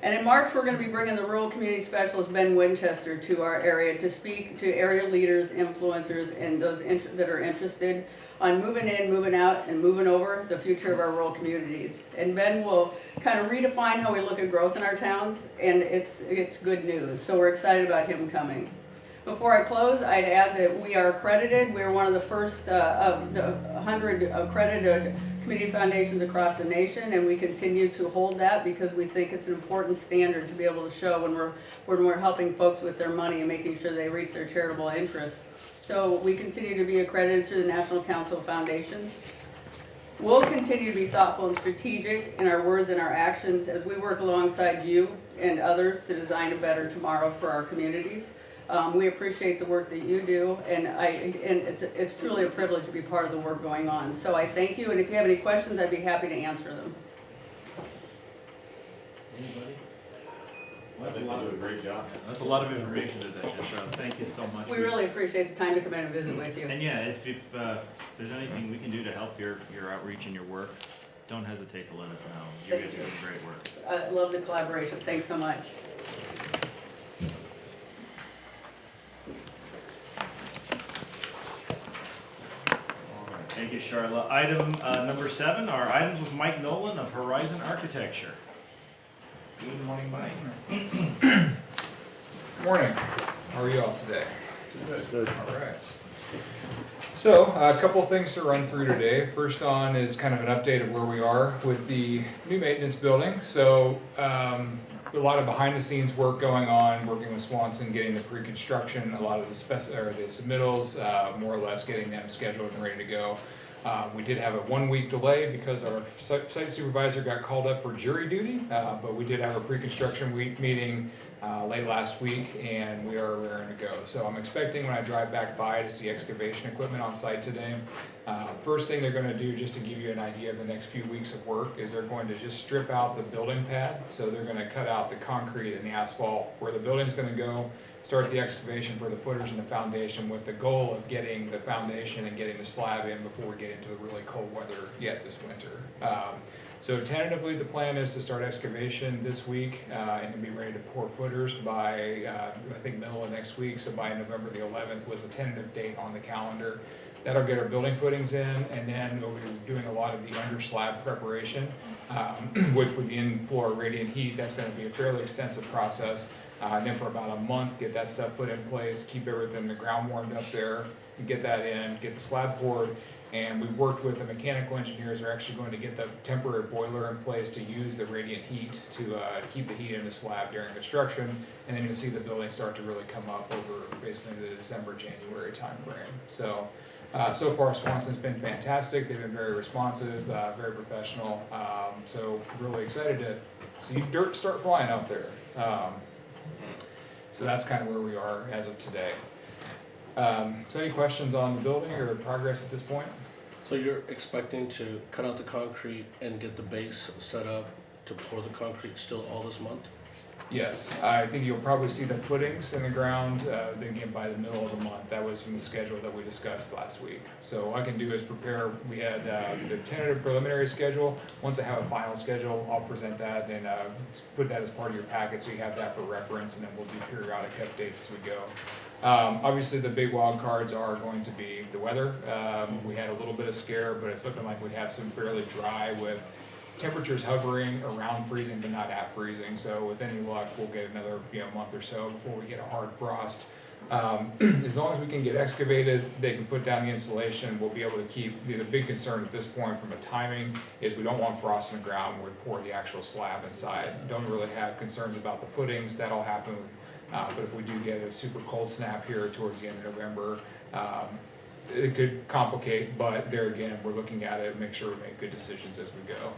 Speaker 7: And in March, we're going to be bringing the rural community specialist Ben Winchester to our area to speak to area leaders, influencers, and those that are interested on moving in, moving out, and moving over the future of our rural communities. And Ben will kind of redefine how we look at growth in our towns, and it's good news. So we're excited about him coming. Before I close, I'd add that we are accredited. We're one of the first of the 100 accredited community foundations across the nation, and we continue to hold that because we think it's an important standard to be able to show when we're helping folks with their money and making sure they reach their charitable interests. So we continue to be accredited through the National Council of Foundations. We'll continue to be thoughtful and strategic in our words and our actions as we work alongside you and others to design a better tomorrow for our communities. We appreciate the work that you do, and it's truly a privilege to be part of the work going on. So I thank you, and if you have any questions, I'd be happy to answer them.
Speaker 2: Anybody?
Speaker 3: I think they do a great job.
Speaker 2: That's a lot of information today, so thank you so much.
Speaker 7: We really appreciate the time to come in and visit with you.
Speaker 2: And yeah, if there's anything we can do to help your outreach and your work, don't hesitate to let us know. You guys are doing great work.
Speaker 7: I love the collaboration. Thanks so much.
Speaker 2: Thank you, Charlotte. Item number 7 are items with Mike Nolan of Horizon Architecture. Good morning, Mike.
Speaker 8: Morning. How are you all today?
Speaker 1: Good.
Speaker 8: All right. So, a couple of things to run through today. First on is kind of an update of where we are with the new maintenance building. So, a lot of behind-the-scenes work going on, working with Swanson, getting the pre-construction, a lot of the submittals, more or less getting them scheduled and ready to go. We did have a 1-week delay because our site supervisor got called up for jury duty, but we did have a pre-construction meeting late last week, and we are raring to go. So I'm expecting when I drive back by to see excavation equipment on site today. First thing they're going to do, just to give you an idea of the next few weeks of work, is they're going to just strip out the building pad. So they're going to cut out the concrete and the asphalt where the building's going to go, start the excavation for the footers and the foundation with the goal of getting the foundation and getting the slab in before we get into the really cold weather yet this winter. So tentatively, the plan is to start excavation this week and be ready to pour footers by, I think, middle of next week. So by November the 11th was a tentative date on the calendar. That'll get our building footings in, and then we'll be doing a lot of the under slab preparation, which with the in-floor radiant heat, that's going to be a fairly extensive process. And then for about a month, get that stuff put in place, keep everything, the ground warmed up there, and get that in, get the slab poured. And we've worked with the mechanical engineers who are actually going to get the temporary boiler in place to use the radiant heat to keep the heat in the slab during construction. And then you'll see the building start to really come up over basically the December, January timeframe. So, so far Swanson's been fantastic. They've been very responsive, very professional. So really excited to see dirt start flying out there. So that's kind of where we are as of today. So any questions on the building or progress at this point?
Speaker 5: So you're expecting to cut out the concrete and get the base set up to pour the concrete still all this month?
Speaker 8: Yes, I think you'll probably see the footings in the ground, again, by the middle of the month. That was from the schedule that we discussed last week. So what I can do is prepare, we had the tentative preliminary schedule. Once I have a final schedule, I'll present that and put that as part of your packet, so you have that for reference, and then we'll do periodic updates as we go. Obviously, the big wild cards are going to be the weather. We had a little bit of scare, but it's looking like we have some fairly dry with temperatures hovering around freezing but not at freezing. So with any luck, we'll get another month or so before we get a hard frost. As long as we can get excavated, they can put down the insulation, we'll be able to keep, the big concern at this point from a timing is we don't want frost in the ground when we pour the actual slab inside. Don't really have concerns about the footings, that'll happen. But if we do get a super cold snap here towards the end of November, it could complicate, but there again, we're looking at it and make sure we make good decisions as we go.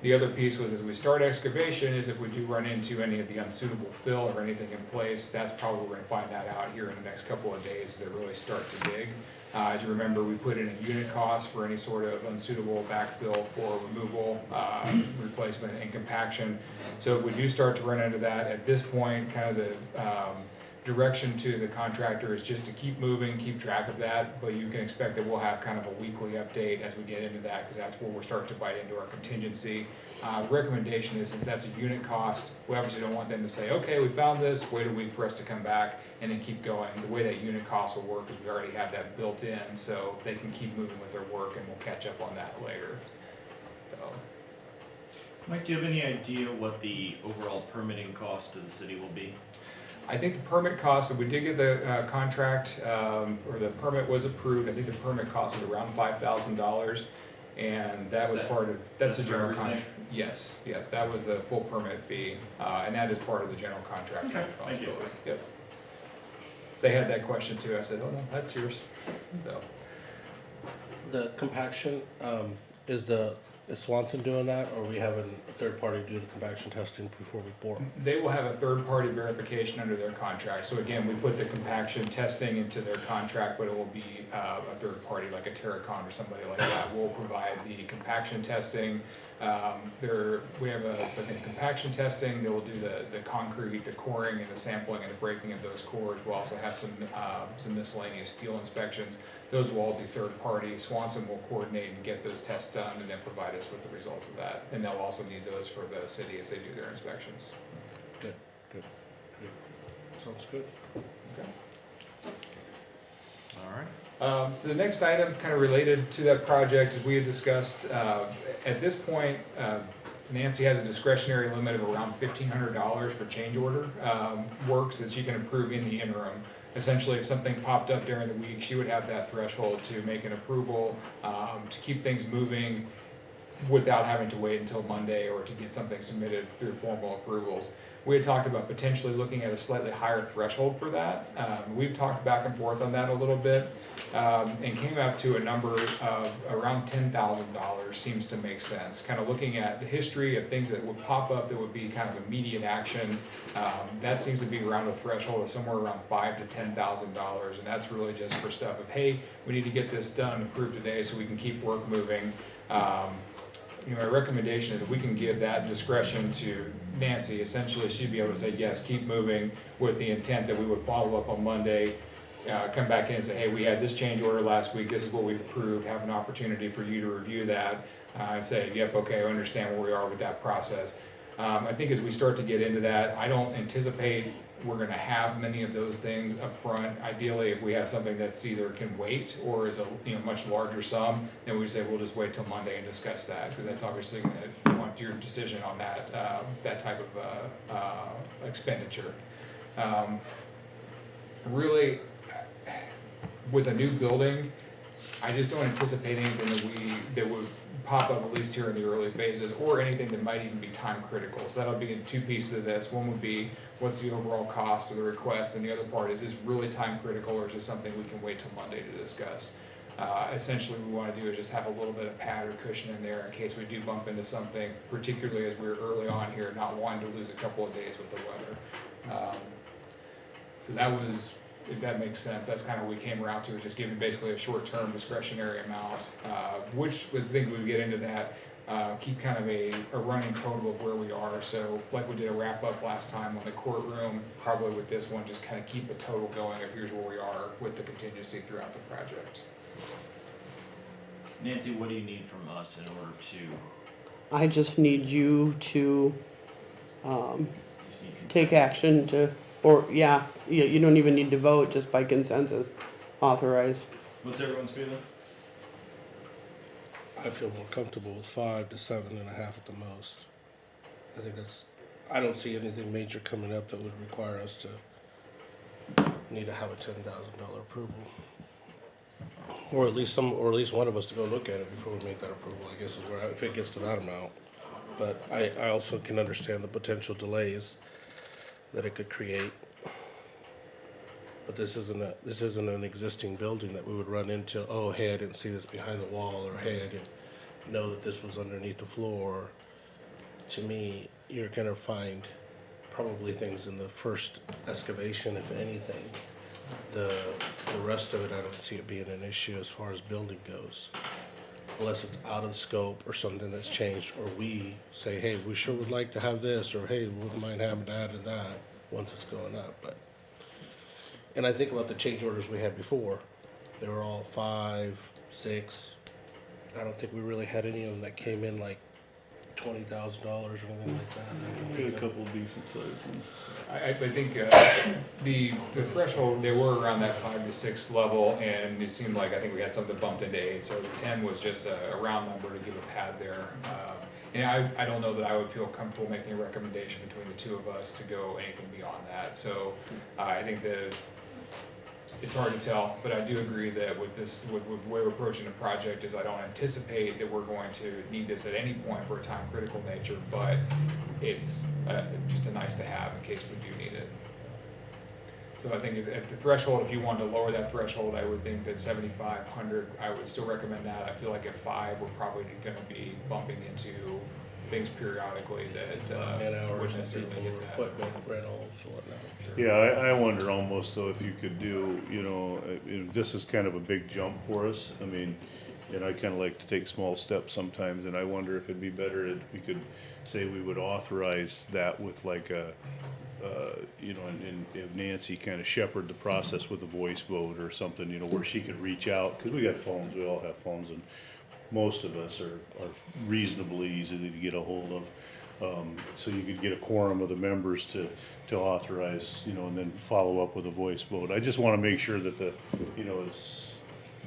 Speaker 8: The other piece was as we start excavation is if we do run into any of the unsuitable fill or anything in place, that's probably we're gonna find that out here in the next couple of days as they really start to dig. As you remember, we put in a unit cost for any sort of unsuitable backfill for removal, replacement and compaction. So if we do start to run into that, at this point, kind of the direction to the contractor is just to keep moving, keep track of that, but you can expect that we'll have kind of a weekly update as we get into that, because that's where we're starting to bite into our contingency. The recommendation is, since that's a unit cost, we obviously don't want them to say, okay, we found this, wait a week for us to come back, and then keep going. The way that unit cost will work is we already have that built in, so they can keep moving with their work, and we'll catch up on that later. So.
Speaker 2: Mike, do you have any idea what the overall permitting cost to the city will be?
Speaker 8: I think the permit cost, if we did get the contract, or the permit was approved, I think the permit cost was around $5,000. And that
Speaker 2: Is
Speaker 8: was
Speaker 2: that-
Speaker 8: part of, that's the
Speaker 2: that's for
Speaker 8: general
Speaker 2: everything?
Speaker 8: contract. Yes, yeah, that was the full permit fee, and that is part of the general contract.
Speaker 2: Okay, thank you.
Speaker 8: responsibility. Yep. They had that question too, I said, oh no, that's yours, so.
Speaker 5: The compaction, is Swanson doing that, or are we having a third party do the compaction testing before we bore?
Speaker 8: They will have a third-party verification under their contract. So again, we put the compaction testing into their contract, but it will be a third party, like a Terracon or somebody like that, will provide the compaction testing. We have I think compaction testing, they will do the concrete, the coring and the sampling and the breaking of those cores. We'll also have some miscellaneous steel inspections. Those will all be third party. Swanson will coordinate and get those tests done and then provide us with the results of that. And they'll also need those for the city as they do their inspections.
Speaker 5: Good. Sounds good.
Speaker 2: All right.
Speaker 8: So the next item, kind of related to that project, as we had discussed, at this point, Nancy has a discretionary limit of around $1,500 for change order works that she can approve in the interim. Essentially, if something popped up during the week, she would have that threshold to make an approval, to keep things moving without having to wait until Monday or to get something submitted through formal approvals. We had talked about potentially looking at a slightly higher threshold for that. We've talked back and forth on that a little bit, and came up to a number of around $10,000 seems to make sense. Kind of looking at the history of things that would pop up that would be kind of immediate action, that seems to be around a threshold of somewhere around $5,000 to $10,000, and that's really just for stuff of, hey, we need to get this done, approved today so we can keep work moving. My recommendation is if we can give that discretion to Nancy, essentially she'd be able to say, yes, keep moving, with the intent that we would follow up on Monday, come back in and say, hey, we had this change order last week, this is what we've approved, have an opportunity for you to review that, and say, yep, okay, I understand where we are with that process. I think as we start to get into that, I don't anticipate we're gonna have many of those things up front. Ideally, if we have something that's either can wait or is a much larger sum, then we say we'll just wait till Monday and discuss that, because that's obviously gonna want your decision on that that type of expenditure. Really, with a new building, I just don't anticipate anything that would pop up, at least here in the early phases, or anything that might even be time critical. So that'll be in two pieces of this. One would be, what's the overall cost of the request, and the other part is really time critical, or is this something we can wait till Monday to discuss? Essentially, what we want to do is just have a little bit of pad or cushion in there in case we do bump into something, particularly as we're early on here, not wanting to lose a couple of days with the weather. So that was if that makes sense. That's kind of what we came around to, is just giving basically a short-term discretionary amount, which was, I think we would get into that, keep kind of a running total of where we are. So like we did a wrap-up last time on the courtroom, probably with this one, just kind of keep a total going of here's where we are with the contingency throughout the project.
Speaker 2: Nancy, what do you need from us in order to?
Speaker 6: I just need you to, take action to, or, yeah, you don't even need to vote, just by consensus, authorize.
Speaker 2: What's everyone's feeling?
Speaker 5: I feel more comfortable with 5 to 7.5 at the most. I think I don't see anything major coming up that would require us to need to have a $10,000 approval. Or at least one of us to go look at it before we make that approval, I guess is where, if it gets to that amount. But I also can understand the potential delays that it could create. But this isn't an existing building that we would run into, oh, hey, I didn't see this behind the wall, or hey, I didn't know that this was underneath the floor. To me, you're gonna find probably things in the first excavation, if anything. The rest of it, I don't see it being an issue as far as building goes. Unless it's out of scope or something that's changed, or we say, hey, we sure would like to have this, or hey, we wouldn't mind having that and that once it's going up, but. And I think about the change orders we had before. They were all 5, 6. I don't think we really had any of them that came in like $20,000 or anything like that.
Speaker 1: We had a couple decent sized ones.
Speaker 8: I think the threshold, they were around that 5 to 6 level, and it seemed like, I think we had something bumped into 8, so the 10 was just a round number to give a pad there. And I don't know that I would feel comfortable making a recommendation between the two of us to go anything beyond that. So I think it's hard to tell, but I do agree that with the way we're approaching the project is I don't anticipate that we're going to need this at any point for a time critical nature, but it's just a nice to have in case we do need it. So I think at the threshold, if you wanted to lower that threshold, I would think that 7,500, I would still recommend that. I feel like at 5, we're probably gonna be bumping into things periodically that
Speaker 5: Man-hours
Speaker 8: wouldn't
Speaker 5: and
Speaker 8: necessarily
Speaker 5: people,
Speaker 8: get that.
Speaker 5: equipment, rentals, whatnot.
Speaker 1: Yeah, I wonder almost though if you could do, this is kind of a big jump for us. I mean, and I kinda like to take small steps sometimes, and I wonder if it'd be better if we could say we would authorize that with like a, and if Nancy kinda shepherd the process with a voice vote or something, where she could reach out, cause we got phones, we all have phones, and most of us are reasonably easy to get a hold of. So you could get a quorum of the members to authorize, and then follow up with a voice vote. I just wanna make sure that it's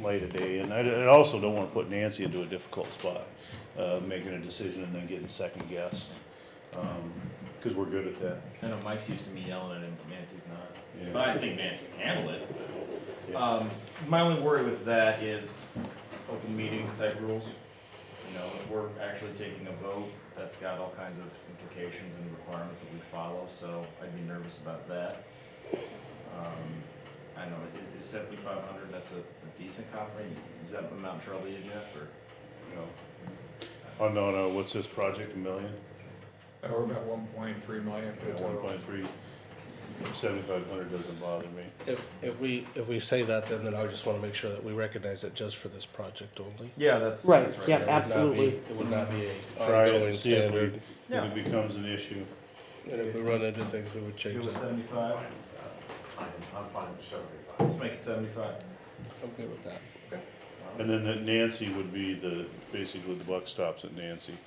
Speaker 1: light of day, and I also don't wanna put Nancy into a difficult spot, making a decision and then getting second guessed. Cause we're good at that.
Speaker 2: I know Mike's used to me yelling at him, but Nancy's not.
Speaker 1: Yeah.
Speaker 2: But I think Nancy can handle it.
Speaker 1: Yeah.
Speaker 2: My only worry with that is open meetings type rules. If we're actually taking a vote, that's got all kinds of implications and requirements that we follow, so I'd be nervous about that. I don't know, is 7,500, that's a decent comp rate? Is that amount trouble you, Jeff, or?
Speaker 1: No. Oh, no, what's this project, $1 million?
Speaker 8: We're about 1.3 million for the
Speaker 1: Yeah,
Speaker 8: total.
Speaker 1: 1.3, 7,500 doesn't bother me.
Speaker 5: If we say that, then I just wanna make sure that we recognize it just for this project only.
Speaker 2: Yeah, that's.
Speaker 6: Right,
Speaker 2: that's
Speaker 6: yeah,
Speaker 5: It would not be-
Speaker 6: absolutely.
Speaker 5: It would not be a
Speaker 1: Try it,
Speaker 5: ongoing
Speaker 1: see if
Speaker 5: standard,
Speaker 2: Yeah.
Speaker 1: it becomes an issue.
Speaker 5: and if we run into things, we would
Speaker 2: It
Speaker 5: change
Speaker 2: was
Speaker 5: that.
Speaker 2: 75,
Speaker 3: I'm fine with 75.
Speaker 2: let's make it 75.
Speaker 5: I'm good with that.
Speaker 1: And then that Nancy would be basically the buck stops at Nancy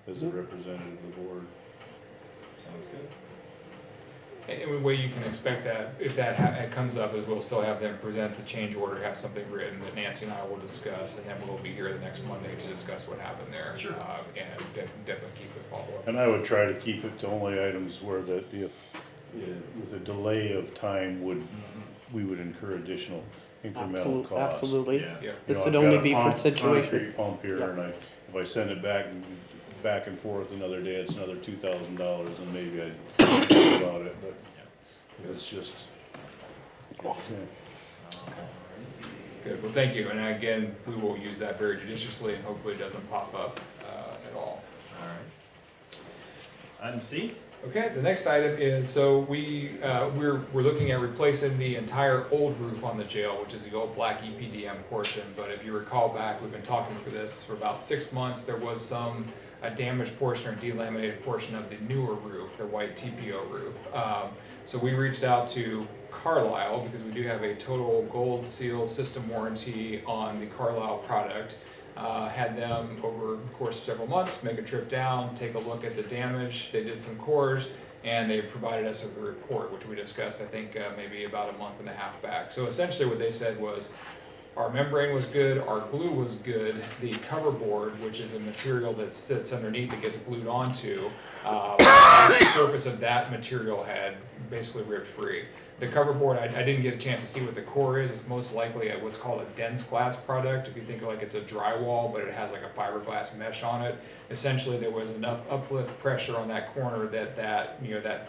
Speaker 1: as the representative of the board.
Speaker 2: Sounds good.
Speaker 8: And the way you can expect that, if that comes up, is we'll still have them present the change order, have something written that Nancy and I will discuss, and then we'll be here the next Monday to discuss what happened there.
Speaker 2: Sure.
Speaker 8: And definitely keep it follow-up.
Speaker 1: And I would try to keep it to only items where with a delay of time we would incur additional incremental costs.
Speaker 6: Absolutely.
Speaker 2: Yeah.
Speaker 8: Yeah.
Speaker 6: This
Speaker 1: I've
Speaker 6: would
Speaker 1: got
Speaker 6: only
Speaker 1: a
Speaker 6: be for situation.
Speaker 1: concrete pump here,
Speaker 6: Yep.
Speaker 1: and if I send it back and forth another day, it's another $2,000, and maybe I'd think about it, but it's just, yeah.
Speaker 8: Good, well, thank you, and again, we will use that very judiciously, and hopefully it doesn't pop up at all.
Speaker 2: All right. Item C,
Speaker 8: Okay, the next item is, so we're looking at replacing the entire old roof on the jail, which is the old black EPDM portion. But if you recall back, we've been talking for this for about 6 months. There was a damaged portion or delaminated portion of the newer roof, the white TPO roof. So we reached out to Carlisle because we do have a total gold seal system warranty on the Carlisle product. Had them over the course of several months make a trip down, take a look at the damage. They did some cores, and they provided us with a report, which we discussed, I think, maybe about a month and a half back. So essentially what they said was, our membrane was good, our glue was good, the cover board, which is a material that sits underneath that gets glued onto, the surface of that material had basically ripped free. The cover board, I didn't get a chance to see what the core is. It's most likely what's called a dense glass product. If you think of like it's a drywall, but it has like a fiberglass mesh on it. Essentially, there was enough uplift pressure on that corner that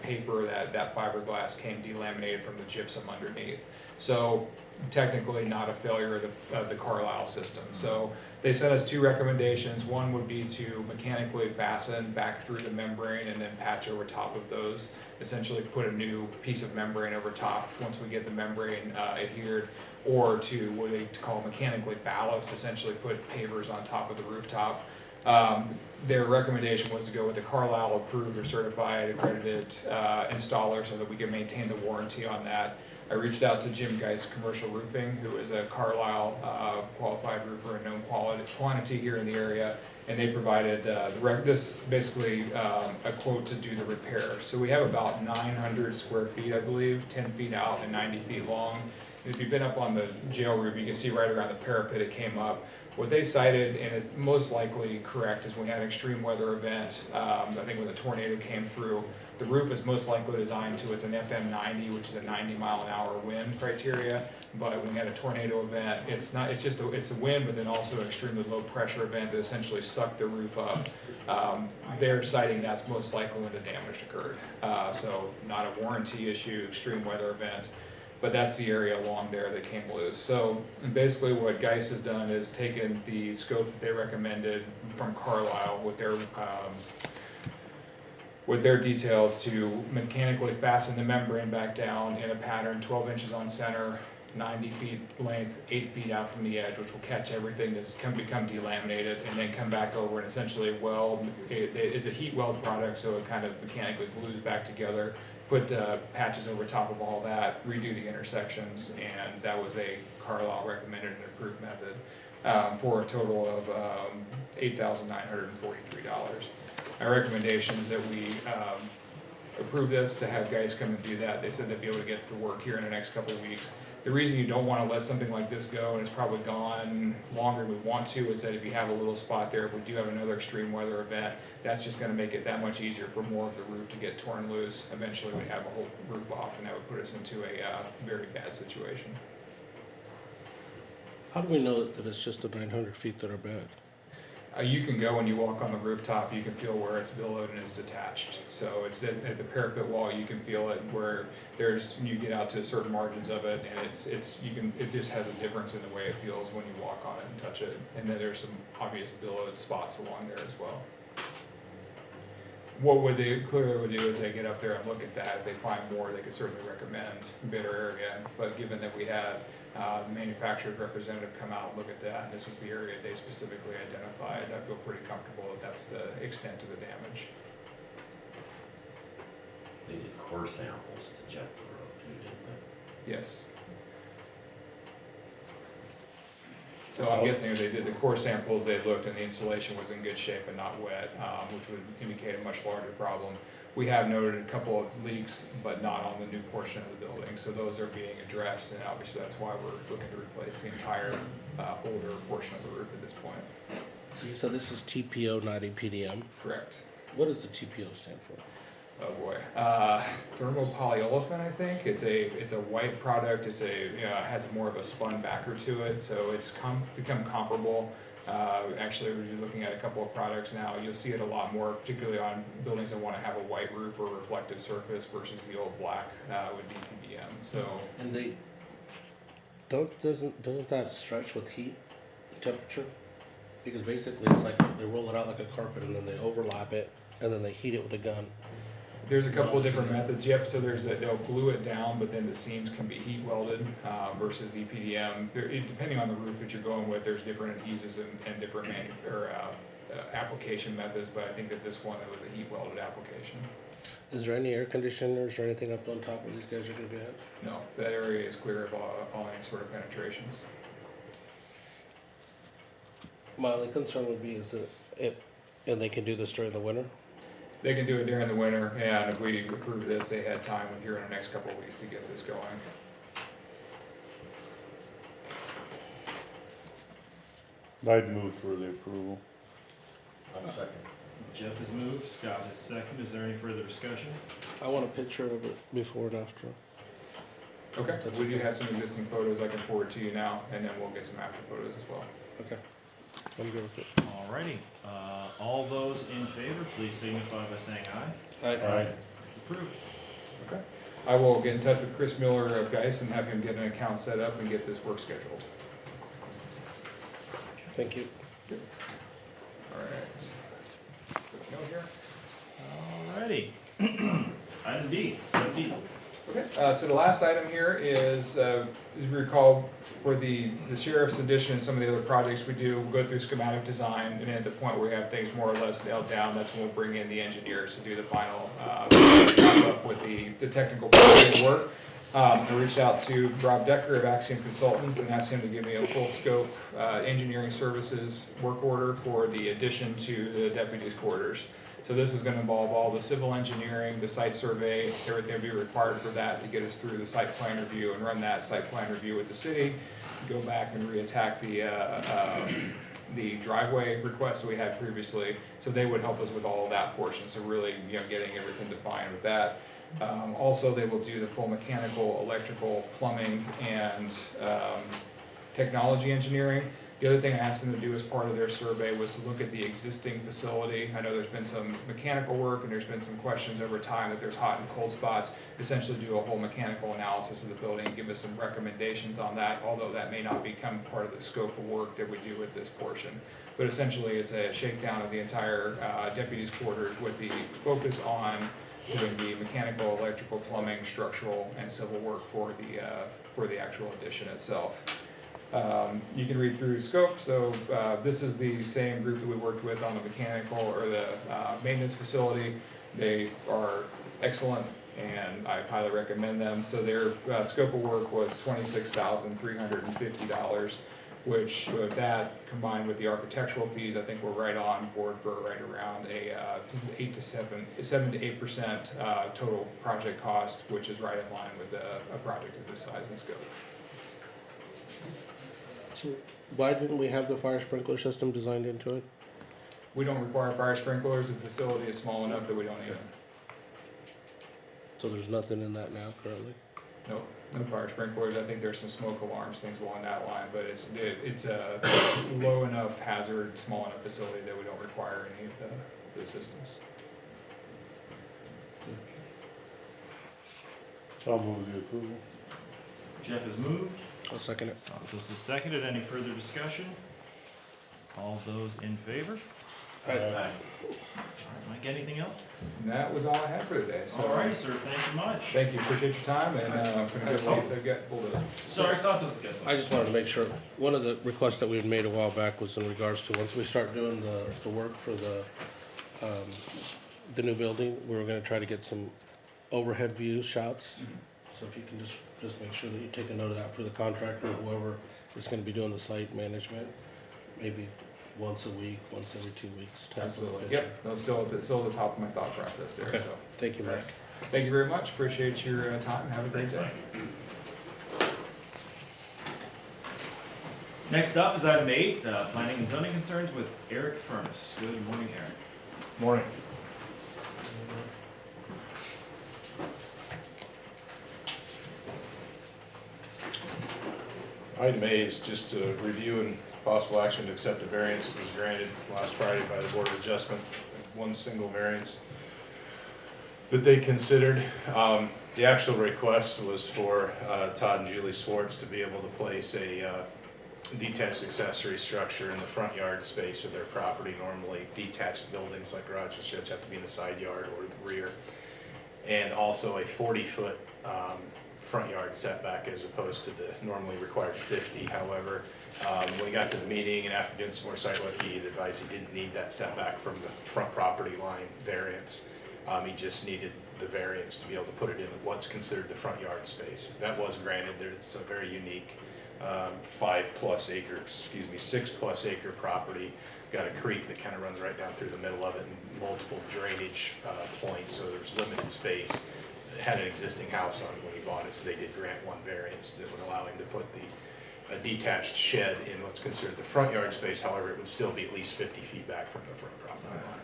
Speaker 8: paper, that fiberglass came delaminated from the gypsum underneath. So technically not a failure of the Carlisle system. So they sent us 2 recommendations. One would be to mechanically fasten back through the membrane and then patch over top of those. Essentially put a new piece of membrane over top once we get the membrane adhered, or to what they call mechanically ballast, essentially put pavers on top of the rooftop. Their recommendation was to go with the Carlisle approved or certified accredited installer so that we can maintain the warranty on that. I reached out to Jim Geist Commercial Roofing, who is a Carlisle qualified roofer and known quantity here in the area, and they provided this basically a quote to do the repair. So we have about 900 square feet, I believe, 10 feet out and 90 feet long. If you've been up on the jail roof, you can see right around the parapet it came up. What they cited, and it's most likely correct, is when we had an extreme weather event, I think when the tornado came through, the roof is most likely designed to, it's an FM 90, which is a 90-mile-an-hour wind criteria. But when we had a tornado event, it's a wind, but then also an extremely low pressure event that essentially sucked the roof up. They're citing that's most likely when the damage occurred. So not a warranty issue, extreme weather event. But that's the area along there that came loose. So basically what Geist has done is taken the scope that they recommended from Carlisle with their details to mechanically fasten the membrane back down in a pattern 12 inches on center, 90 feet length, 8 feet out from the edge, which will catch everything that's become delaminated, and then come back over and essentially weld. It's a heat weld product, so it kind of mechanically glues back together. Put patches over top of all that, redo the intersections, and that was a Carlisle recommended and approved method for a total of $8,943. My recommendation is that we approve this, to have guys come and do that. They said they'd be able to get to work here in the next couple of weeks. The reason you don't want to let something like this go, and it's probably gone longer than we want to, is that if you have a little spot there, if we do have another extreme weather event, that's just going to make it that much easier for more of the roof to get torn loose. Eventually we'd have a whole roof off, and that would put us into a very bad situation.
Speaker 5: How do we know that it's just the 900 feet that are bad?
Speaker 8: You can go when you walk on the rooftop, you can feel where it's billowed and it's detached. So it's at the parapet wall, you can feel it where you get out to certain margins of it, and it just has a difference in the way it feels when you walk on it and touch it. And then there's some obvious billowed spots along there as well. What they clearly would do is they get up there and look at that. If they find more, they could certainly recommend a better area. But given that we had the manufacturer's representative come out and look at that, and this was the area they specifically identified, I feel pretty comfortable that that's the extent of the damage.
Speaker 9: They did core samples to check the road too, didn't they?
Speaker 8: Yes. So I'm guessing if they did the core samples, they looked and the insulation was in good shape and not wet, which would indicate a much larger problem. We have noted a couple of leaks, but not on the new portion of the building, so those are being addressed, and obviously that's why we're looking to replace the entire older portion of the roof at this point.
Speaker 5: So you said this is TPO, not EPDM.
Speaker 8: Correct.
Speaker 5: What does the TPO stand for?
Speaker 8: Oh boy, thermopolyolefin, I think. It's a white product. It has more of a spun backer to it, so it's become comparable. Actually, we're looking at a couple of products now. You'll see it a lot more, particularly on buildings that want to have a white roof or reflective surface versus the old black with DPDM. So,
Speaker 5: And they doesn't that stretch with heat and temperature? Because basically it's like they roll it out like a carpet and then they overlap it and then they heat it with a gun.
Speaker 8: There's a couple of different methods, yep, so they'll glue it down, but then the seams can be heat welded, versus EPDM. Depending on the roof that you're going with, there's different adhesives and different application methods, but I think that this one, it was a heat welded application.
Speaker 5: Is there any air conditioners or anything up on top where these guys are gonna be at?
Speaker 8: No, that area is clear of all any sort of penetrations.
Speaker 5: My only concern would be is that and they can do this during the winter?
Speaker 8: They can do it during the winter, and if we approve this, they had time with here in the next couple of weeks to get this going.
Speaker 1: I'd move for the approval.
Speaker 3: I'm second.
Speaker 2: Jeff has moved, Scott has seconded. Is there any further discussion? I
Speaker 5: I want a picture of it before and after.
Speaker 8: Okay, we do have some existing photos I can forward to you now, and then we'll get some after photos as well.
Speaker 5: Okay, I'm good with it.
Speaker 2: Alrighty, all those in favor, please signify by saying aye.
Speaker 1: Aye.
Speaker 2: It's approved.
Speaker 8: Okay. I will get in touch with Chris Miller of Geis and have him get an account set up and get this work scheduled.
Speaker 5: Thank you.
Speaker 8: Alright. Quick note here.
Speaker 2: Alrighty. Item D, 7D.
Speaker 8: Okay, so the last item here is, as you recall, for the sheriff's addition and some of the other projects we do, we'll go through schematic design, and at the point where we have things more or less nailed down, that's when we'll bring in the engineers to do the final, wrap up with the technical project work. I reached out to Rob Decker of Axiom Consultants and asked him to give me a full scope, engineering services work order for the addition to the deputies' quarters. So this is gonna involve all the civil engineering, the site survey, everything will be required for that to get us through the site plan review and run that site plan review with the city. Go back and reattack the driveway request that we had previously. So they would help us with all of that portion, so really, getting everything defined with that. Also, they will do the full mechanical, electrical, plumbing, and technology engineering. The other thing I asked them to do as part of their survey was to look at the existing facility. I know there's been some mechanical work and there's been some questions over time that there's hot and cold spots. Essentially do a whole mechanical analysis of the building and give us some recommendations on that, although that may not become part of the scope of work that we do with this portion. But essentially it's a shakedown of the entire deputies' quarters with the focus on doing the mechanical, electrical, plumbing, structural, and civil work for the actual addition itself. You can read through scope, so this is the same group that we worked with on the mechanical or the maintenance facility. They are excellent and I highly recommend them. So their scope of work was $26,350, which that combined with the architectural fees, I think we're right on board for right around a 7 to 8% total project cost, which is right in line with a project of this size and scope.
Speaker 5: So why didn't we have the fire sprinkler system designed into it?
Speaker 8: We don't require fire sprinklers. The facility is small enough that we don't need them.
Speaker 5: So there's nothing in that now currently?
Speaker 8: No fire sprinklers. I think there's some smoke alarms, things along that line, but it's a low enough hazard, small enough facility that we don't require any of the systems.
Speaker 1: I'll move the approval.
Speaker 2: Jeff has moved,
Speaker 5: I'll second it.
Speaker 2: Santos has seconded. Any further discussion? All those in favor?
Speaker 5: Aye.
Speaker 2: All right, Mike, anything else?
Speaker 8: And that was all I had for today. So
Speaker 2: Alrighty, sir, thank you much.
Speaker 8: thank you, appreciate your time, and I'm gonna go see if they've got hold of it.
Speaker 2: Sorry, Santos gets it.
Speaker 5: I just wanted to make sure, one of the requests that we had made a while back was in regards to, once we start doing the work for the new building, we were gonna try to get some overhead views, shots. So if you can just make sure that you take a note of that for the contractor, or whoever is gonna be doing the site management, maybe once a week, once every 2 weeks. type of
Speaker 8: Absolutely,
Speaker 5: picture.
Speaker 8: yep, that's still at the top of my thought process there,
Speaker 5: Okay.
Speaker 8: so.
Speaker 5: Thank you, Mike.
Speaker 8: Thank you very much, appreciate your time, have a great
Speaker 2: Thanks,
Speaker 8: day.
Speaker 2: Mike. Next up is item 8, planning and zoning concerns with Eric Furnace. Good morning, Eric.
Speaker 3: Morning. Item A is just a review and possible action to accept a variance that was granted last Friday by the Board of Adjustment, one single variance that they considered. The actual request was for Todd and Julie Swartz to be able to place a detached accessory structure in the front yard space of their property. Normally detached buildings like garages and sheds have to be in the side yard or the rear.
Speaker 4: and also a 40-foot front yard setback as opposed to the normally required 50. However, when we got to the meeting and after doing some more site work, he advised he didn't need that setback from the front property line variance. He just needed the variance to be able to put it in what's considered the front yard space. That was granted. There's a very unique 6+ acre property. Got a creek that kind of runs right down through the middle of it and multiple drainage points, so there's limited space. It had an existing house on it when he bought it, so they did grant one variance that would allow him to put a detached shed in what's considered the front yard space. However, it would still be at least 50 feet back from the front property line.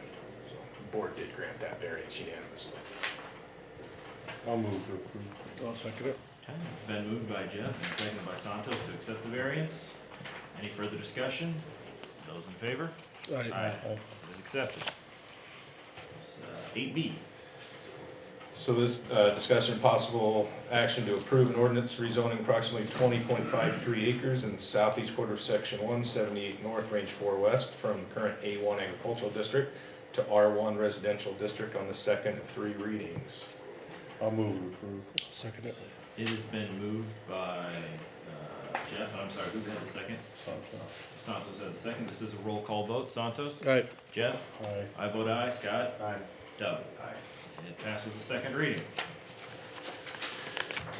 Speaker 4: So the board did grant that variance unanimously.
Speaker 1: I'll move to approve.
Speaker 5: I'll second it.
Speaker 2: Okay, it's been moved by Jeff and seconded by Santos to accept the variance. Any further discussion? Those in favor?
Speaker 5: Aye.
Speaker 2: It is accepted. 8B.
Speaker 3: So this, discussion and possible action to approve an ordinance rezoning approximately 20.53 acres in the southeast quarter of section 178 north, range 4 west from current A1 agricultural district to R1 residential district on the second of 3 readings.
Speaker 1: I'll move to approve.
Speaker 5: Second it.
Speaker 2: It has been moved by Jeff, and I'm sorry, who had the second? Santos had the second. This is a roll call vote. Santos?
Speaker 5: Aye.
Speaker 2: Jeff?
Speaker 1: Aye.
Speaker 2: I vote aye. Scott?
Speaker 3: Aye.
Speaker 2: Doug? Aye. It passes the second reading.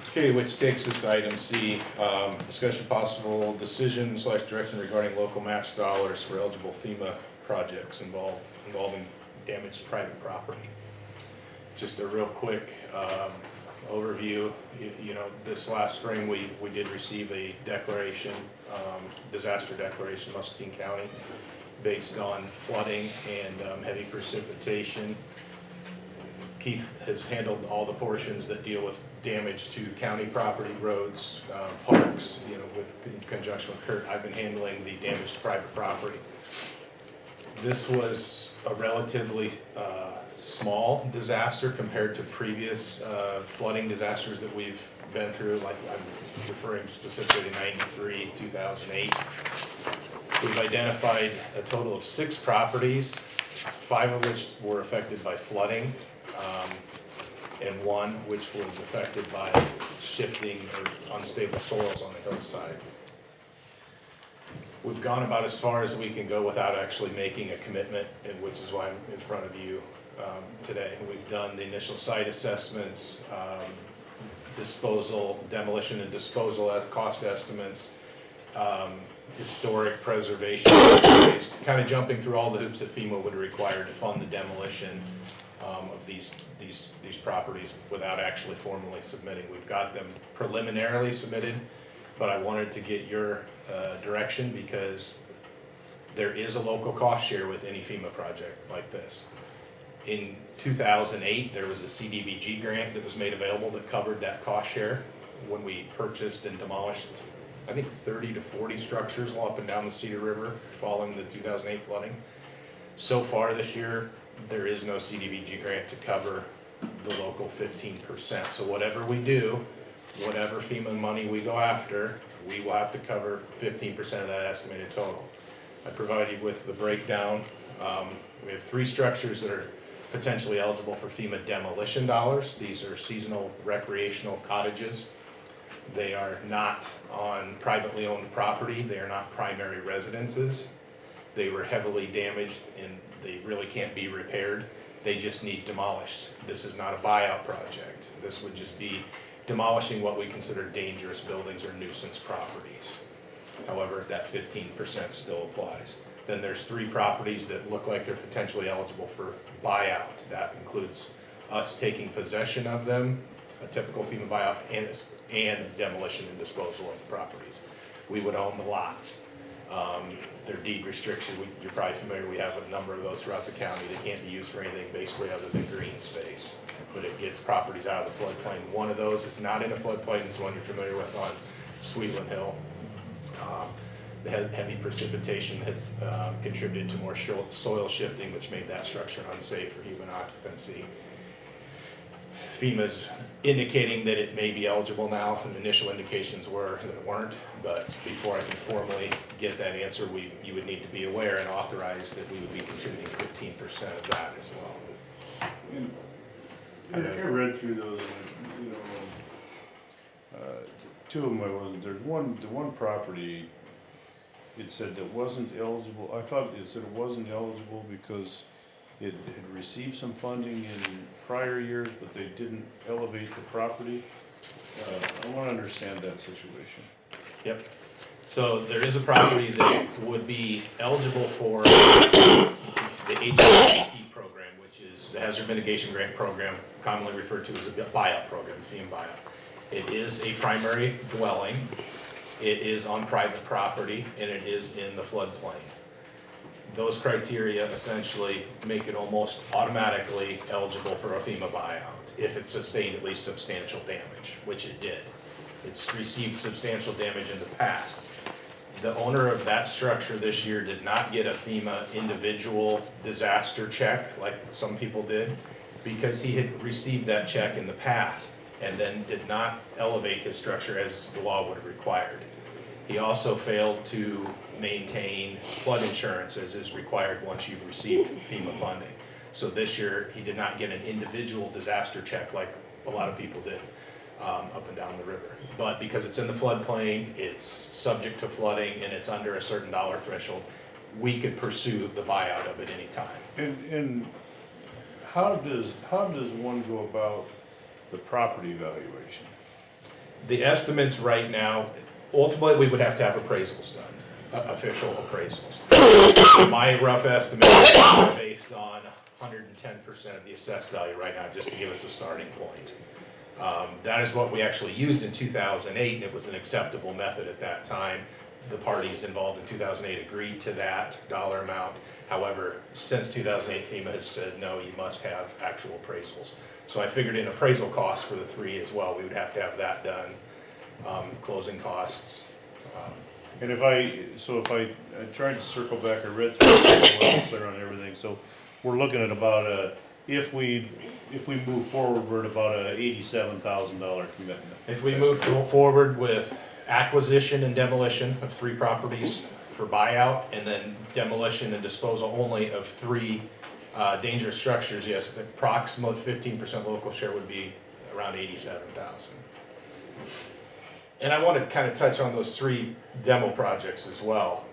Speaker 3: Okay, which takes us to item C, discussion possible decision / direction regarding local match dollars for eligible FEMA projects involving damaged private property. Just a real quick overview. You know, this last spring we did receive a declaration, disaster declaration, Muscatine County, based on flooding and heavy precipitation. Keith has handled all the portions that deal with damage to county property, roads, parks, you know, in conjunction with Kurt. I've been handling the damaged private property. This was a relatively small disaster compared to previous flooding disasters that we've been through, like I'm referring specifically to 93, 2008. We've identified a total of 6 properties, 5 of which were affected by flooding, and 1 which was affected by shifting or unstable soils on the hillside. We've gone about as far as we can go without actually making a commitment, and which is why I'm in front of you today. We've done the initial site assessments, disposal, demolition and disposal as cost estimates, historic preservation, kind of jumping through all the hoops that FEMA would require to fund the demolition of these properties without actually formally submitting. We've got them preliminarily submitted, but I wanted to get your direction because there is a local cost share with any FEMA project like this. In 2008, there was a CDBG grant that was made available that covered that cost share when we purchased and demolished, I think 30 to 40 structures all up and down the Cedar River following the 2008 flooding. So far this year, there is no CDBG grant to cover the local 15%. So whatever we do, whatever FEMA money we go after, we will have to cover 15% of that estimated total. I provided you with the breakdown. We have 3 structures that are potentially eligible for FEMA demolition dollars. These are seasonal recreational cottages. They are not on privately owned property. They are not primary residences. They were heavily damaged and they really can't be repaired. They just need demolished. This is not a buyout project. This would just be demolishing what we consider dangerous buildings or nuisance properties. However, that 15% still applies. Then there's 3 properties that look like they're potentially eligible for buyout. That includes us taking possession of them, a typical FEMA buyout, and demolition and disposal of the properties. We would own the lots. They're deed restriction. You're probably familiar, we have a number of those throughout the county. They can't be used for anything basically other than green space. But it gets properties out of the floodplain. One of those is not in a floodplain. It's one you're familiar with on Sweetland Hill. The heavy precipitation had contributed to more soil shifting, which made that structure unsafe for human occupancy. FEMA's indicating that it may be eligible now, and initial indications were that it weren't, but before I can formally get that answer, you would need to be aware and authorize that we would be contributing 15% of that as well.
Speaker 1: I read through those, and, you know, two of them I wasn't, the one property, it said that wasn't eligible, I thought it said it wasn't eligible because it had received some funding in prior years, but they didn't elevate the property. I wanna understand that situation.
Speaker 10: Yep. So there is a property that would be eligible for the HSP program, which is the Hazard Mitigation Grant Program, commonly referred to as a buyout program, FEMA buyout. It is a primary dwelling, it is on private property, and it is in the floodplain. Those criteria essentially make it almost automatically eligible for a FEMA buyout if it sustained at least substantial damage, which it did. It's received substantial damage in the past. The owner of that structure this year did not get a FEMA individual disaster check like some people did, because he had received that check in the past and then did not elevate his structure as the law would have required. He also failed to maintain flood insurance as is required once you've received FEMA funding. So this year, he did not get an individual disaster check like a lot of people did up and down the river. But because it's in the floodplain, it's subject to flooding, and it's under a certain dollar threshold, we could pursue the buyout of it any time.
Speaker 1: And how does one go about the property valuation?
Speaker 10: The estimates right now, ultimately, we would have to have appraisals done, official appraisals. My rough estimate is based on 110% of the assessed value right now, just to give us a starting point. That is what we actually used in 2008, and it was an acceptable method at that time. The parties involved in 2008 agreed to that dollar amount. However, since 2008, FEMA has said, no, you must have actual appraisals. So I figured in appraisal costs for the three as well, we would have to have that done, closing costs.
Speaker 1: And if I tried to circle back, I read through it, I wasn't clear on everything, so we're looking at about if we move forward, we're at about a $87,000 commitment.
Speaker 10: If we move forward with acquisition and demolition of 3 properties for buyout, and then demolition and disposal only of 3 dangerous structures, yes, approximate 15% local share would be around 87,000. And I want to kind of touch on those 3 demo projects as well.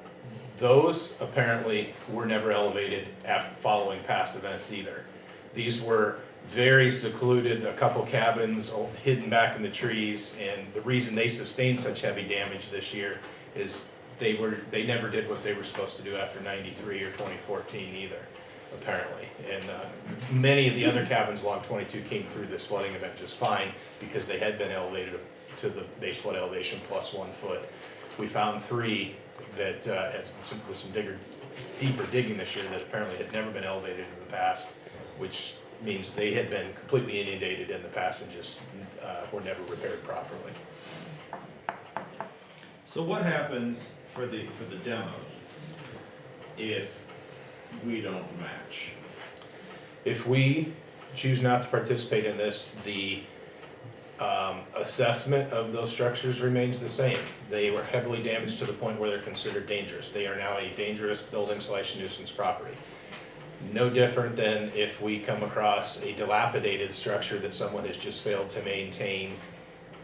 Speaker 10: Those apparently were never elevated following past events either. These were very secluded, a couple cabins hidden back in the trees, and the reason they sustained such heavy damage this year is they never did what they were supposed to do after 93 or 2014 either, apparently. And many of the other cabins along 22 came through this flooding event just fine because they had been elevated to the base flood elevation plus 1 foot. We found 3 that with some deeper digging this year that apparently had never been elevated in the past, which means they had been completely inundated in the past and just were never repaired properly.
Speaker 2: So what happens for the demos if we don't match?
Speaker 10: If we choose not to participate in this, the assessment of those structures remains the same. They were heavily damaged to the point where they're considered dangerous. They are now a dangerous building/nuisance property. No different than if we come across a dilapidated structure that someone has just failed to maintain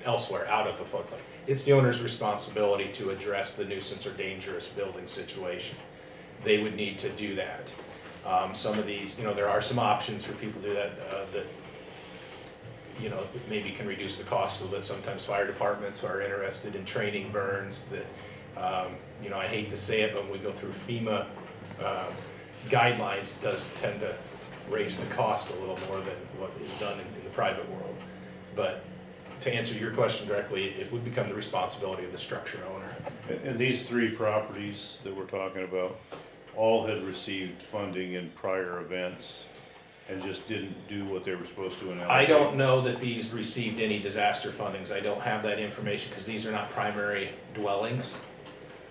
Speaker 10: elsewhere out of the floodplain. It's the owner's responsibility to address the nuisance or dangerous building situation. They would need to do that. Some of these, there are some options for people to do that, that maybe can reduce the cost so that sometimes fire departments are interested in training burns that, I hate to say it, but when we go through FEMA guidelines, it does tend to raise the cost a little more than what is done in the private world. But to answer your question directly, it would become the responsibility of the structure owner.
Speaker 1: And these 3 properties that we're talking about, all had received funding in prior events and just didn't do what they were supposed to in LA.
Speaker 10: I don't know that these received any disaster fundings. I don't have that information because these are not primary dwellings.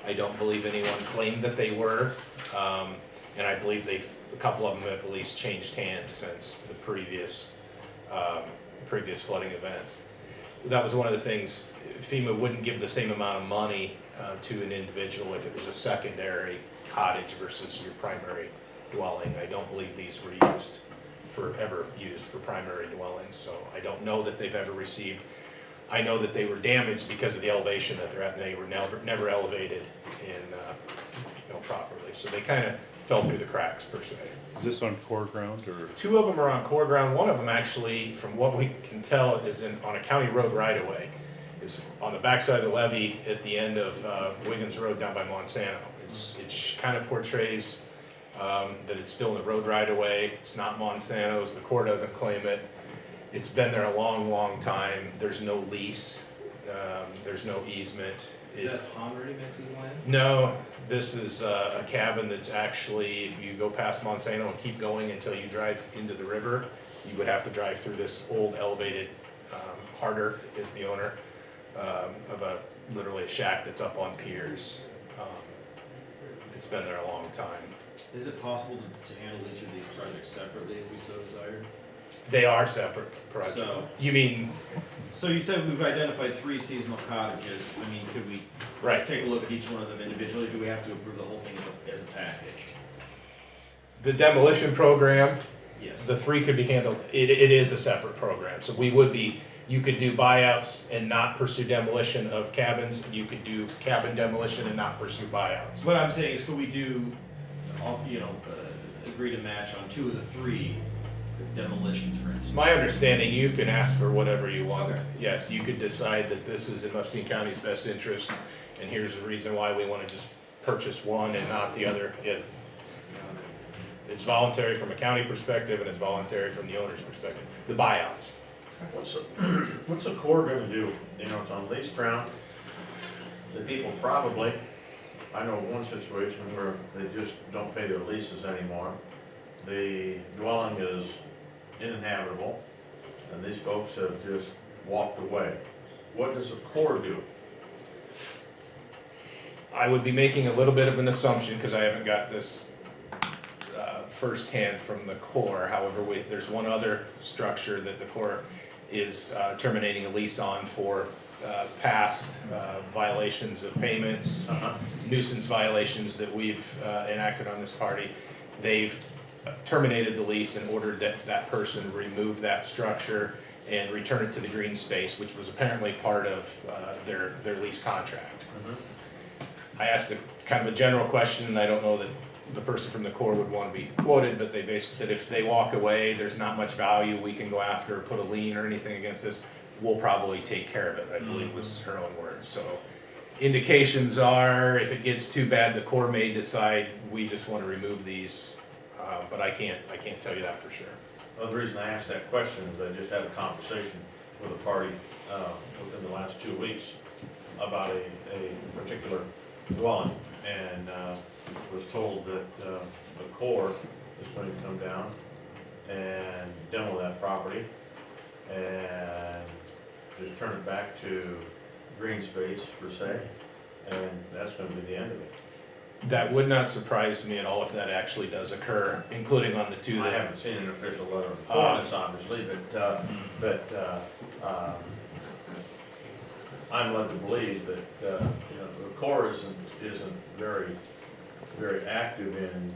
Speaker 10: I don't believe anyone claimed that they were. And I believe a couple of them have at least changed hands since the previous flooding events. That was one of the things, FEMA wouldn't give the same amount of money to an individual if it was a secondary cottage versus your primary dwelling. I don't believe these were used forever used for primary dwellings, so I don't know that they've ever received. I know that they were damaged because of the elevation that they're at, and they were never elevated properly, so they kind of fell through the cracks per se.
Speaker 1: Is this on core ground or?
Speaker 10: Two of them are on core ground. One of them actually, from what we can tell, is on a county road right of way. It's on the backside of the levee at the end of Wiggins Road down by Monsanto. It kind of portrays that it's still in the road right of way. It's not Monsanto's. The Corps doesn't claim it. It's been there a long, long time. There's no lease. There's no easement.
Speaker 2: Is that Han Ready Mix's land?
Speaker 10: No, this is a cabin that's actually, if you go past Monsanto and keep going until you drive into the river, you would have to drive through this old elevated, Harder is the owner, of literally a shack that's up on piers. It's been there a long time.
Speaker 2: Is it possible to handle each of these projects separately if we so desired?
Speaker 10: They are separate projects.
Speaker 2: So-
Speaker 10: You mean,
Speaker 2: So you said we've identified 3 seasonal cottages. I mean, could we
Speaker 10: right,
Speaker 2: take a look at each one of them individually? Do we have to approve the whole thing as a package?
Speaker 10: the demolition program,
Speaker 2: Yes.
Speaker 10: the 3 could be handled, it is a separate program, so you could do buyouts and not pursue demolition of cabins, you could do cabin demolition and not pursue buyouts.
Speaker 2: What I'm saying is, could we do, agree to match on 2 of the 3 demolitions, for
Speaker 10: It's
Speaker 2: instance?
Speaker 10: my understanding you can ask for whatever you want.
Speaker 2: Okay.
Speaker 10: Yes, you could decide that this is in Muscatine County's best interest, and here's the reason why we wanna just purchase one and not the other. It's voluntary from a county perspective, and it's voluntary from the owner's perspective, the buyouts.
Speaker 3: What's the Corps gonna do? You know, it's on leased ground. The people probably, I know one situation where they just don't pay their leases anymore. The dwelling is uninhabitable, and these folks have just walked away. What does the Corps do?
Speaker 10: I would be making a little bit of an assumption, because I haven't got this firsthand from the Corps. However, there's one other structure that the Corps is terminating a lease on for past violations of payments, nuisance violations that we've enacted on this party. They've terminated the lease and ordered that that person remove that structure and return it to the green space, which was apparently part of their lease contract. I asked a kind of a general question, and I don't know that the person from the Corps would want to be quoted, but they basically said if they walk away, there's not much value we can go after or put a lien or anything against this, we'll probably take care of it, I believe was her own words. So indications are, if it gets too bad, the Corps may decide we just want to remove these, but I can't tell you that for sure.
Speaker 3: Well, the reason I asked that question is I just had a conversation with a party within the last 2 weeks about a particular dwelling, and was told that the Corps is going to come down and demo that property and just turn it back to green space per se, and that's going to be the end of it.
Speaker 10: That would not surprise me at all if that actually does occur, including on the 2
Speaker 3: I
Speaker 10: that.
Speaker 3: haven't seen an official letter of this, obviously, but I'm led to believe that the Corps isn't very active in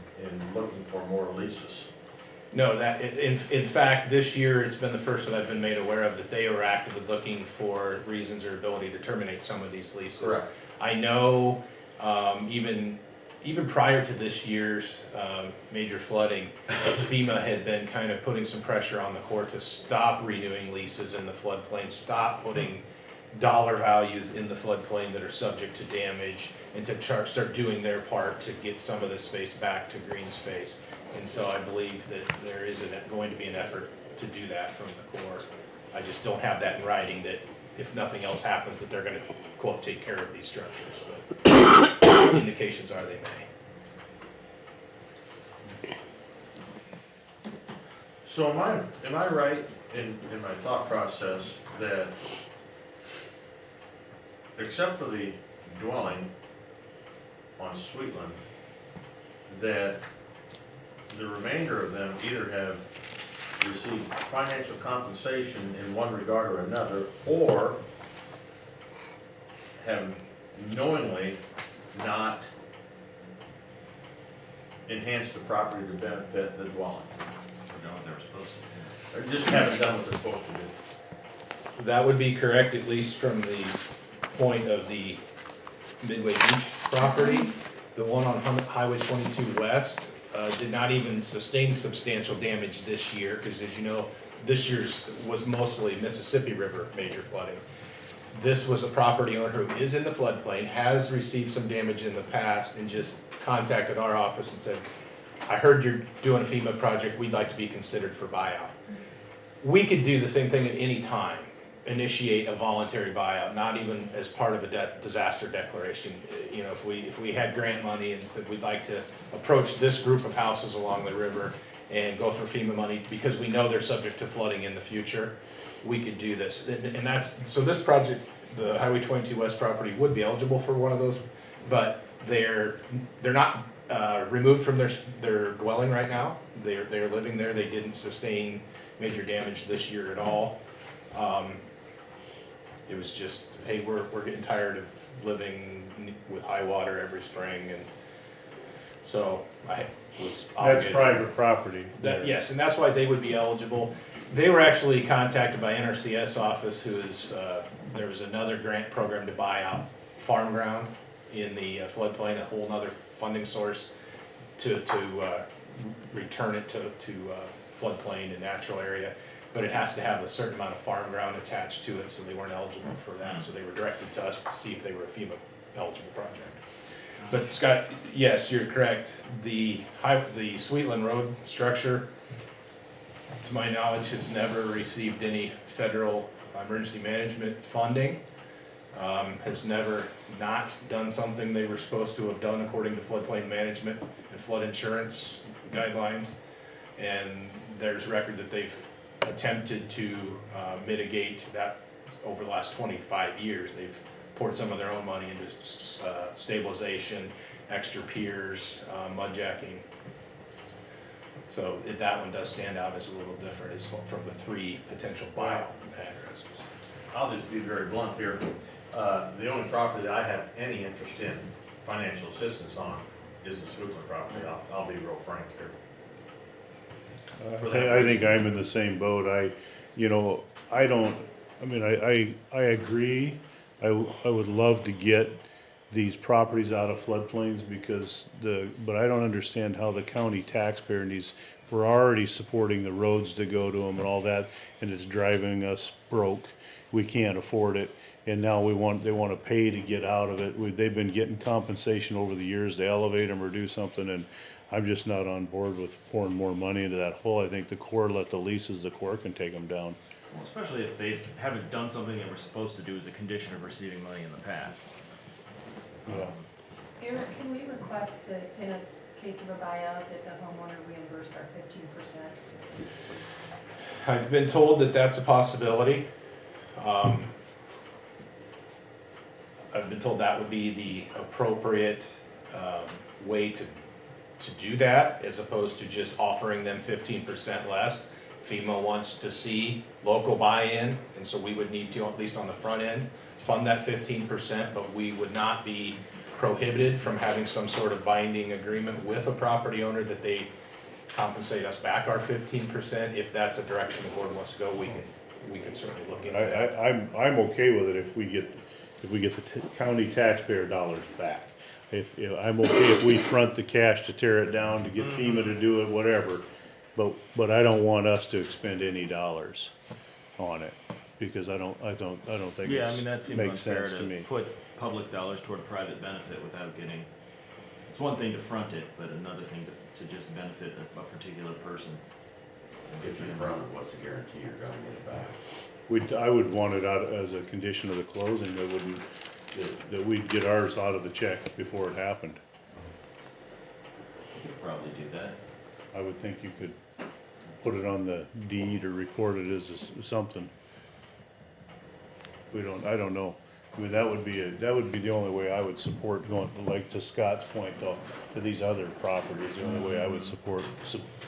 Speaker 3: looking for more leases.
Speaker 10: No, in fact, this year, it's been the first that I've been made aware of that they are actively looking for reasons or ability to terminate some of these leases.
Speaker 3: Correct.
Speaker 10: I know, even prior to this year's major flooding, FEMA had been kind of putting some pressure on the Corps to stop renewing leases in the floodplain, stop putting dollar values in the floodplain that are subject to damage, and to start doing their part to get some of this space back to green space. And so I believe that there is going to be an effort to do that from the Corps. I just don't have that in writing, that if nothing else happens, that they're gonna, quote, take care of these structures, but indications are they may.
Speaker 3: So am I right in my thought process that except for the dwelling on Sweetland, that the remainder of them either have received financial compensation in one regard or another, or have knowingly not enhanced the property to benefit the dwelling?
Speaker 2: No,
Speaker 3: they're supposed to. Or just haven't done what they're supposed to do.
Speaker 10: That would be correct, at least from the point of the Midway Beach property. The one on Highway 22 West did not even sustain substantial damage this year, because as you know, this year's was mostly Mississippi River major flooding. This was a property owner who is in the floodplain, has received some damage in the past, and just contacted our office and said, I heard you're doing a FEMA project, we'd like to be considered for buyout. We could do the same thing at any time, initiate a voluntary buyout, not even as part of a disaster declaration. You know, if we had grant money and said we'd like to approach this group of houses along the river and go for FEMA money because we know they're subject to flooding in the future, we could do this. And that's, so this project, the Highway 22 West property would be eligible for one of those, but they're not removed from their dwelling right now. They're living there. They didn't sustain major damage this year at all. It was just, hey, we're getting tired of living with high water every spring, and so I was
Speaker 1: That's
Speaker 10: obligated.
Speaker 1: private property.
Speaker 10: That, yes, and that's why they would be eligible. They were actually contacted by NRCS office, who is, there was another grant program to buy out farm ground in the floodplain, a whole nother funding source to return it to floodplain and natural area. But it has to have a certain amount of farm ground attached to it, so they weren't eligible for that. So they were directed to us to see if they were a FEMA eligible project. But Scott, yes, you're correct. The Sweetland Road structure, to my knowledge, has never received any federal emergency management funding. Has never not done something they were supposed to have done according to floodplain management and flood insurance guidelines. And there's record that they've attempted to mitigate that over the last 25 years. They've poured some of their own money into stabilization, extra piers, mudjacking. So that one does stand out as a little different, as from the 3 potential buyout addresses.
Speaker 3: I'll just be very blunt here. The only property that I have any interest in financial assistance on is the Sweetland property. I'll be real frank here.
Speaker 1: I think I'm in the same boat. I agree. I would love to get these properties out of floodplains but I don't understand how the county taxpayer needs, we're already supporting the roads to go to them and all that, and it's driving us broke. We can't afford it, and now they want to pay to get out of it. They've been getting compensation over the years to elevate them or do something, and I'm just not on board with pouring more money into that hole. I think the Corps let the leases, the Corps can take them down.
Speaker 2: Well, especially if they haven't done something they were supposed to do as a condition of receiving money in the past.
Speaker 1: Yeah.
Speaker 11: Eric, can we request that in a case of a buyout that the homeowner reimburse our 15%?
Speaker 10: I've been told that that's a possibility. I've been told that would be the appropriate way to do that, as opposed to just offering them 15% less. FEMA wants to see local buy-in, and so we would need to, at least on the front end, fund that 15%, but we would not be prohibited from having some sort of binding agreement with a property owner that they compensate us back our 15%. If that's a direction the board wants to go, we can certainly look into that.
Speaker 1: I'm okay with it if we get the county taxpayer dollars back. I'm okay if we front the cash to tear it down, to get FEMA to do it, whatever. But I don't want us to expend any dollars on it, because I don't think
Speaker 2: Yeah, I mean, that
Speaker 1: it
Speaker 2: seems
Speaker 1: makes
Speaker 2: unfair
Speaker 1: sense to me.
Speaker 2: to put public dollars toward private benefit without getting, it's one thing to front it, but another thing to just benefit a particular person.
Speaker 9: If you front it, what's the guarantee you're gonna get it back?
Speaker 1: I would want it out as a condition of the closing, that we'd get ours out of the check before it happened.
Speaker 2: You could probably do that.
Speaker 1: I would think you could put it on the deed or record it as something. I don't know. I mean, that would be the only way I would support going, like to Scott's point though, to these other properties. The only way I would support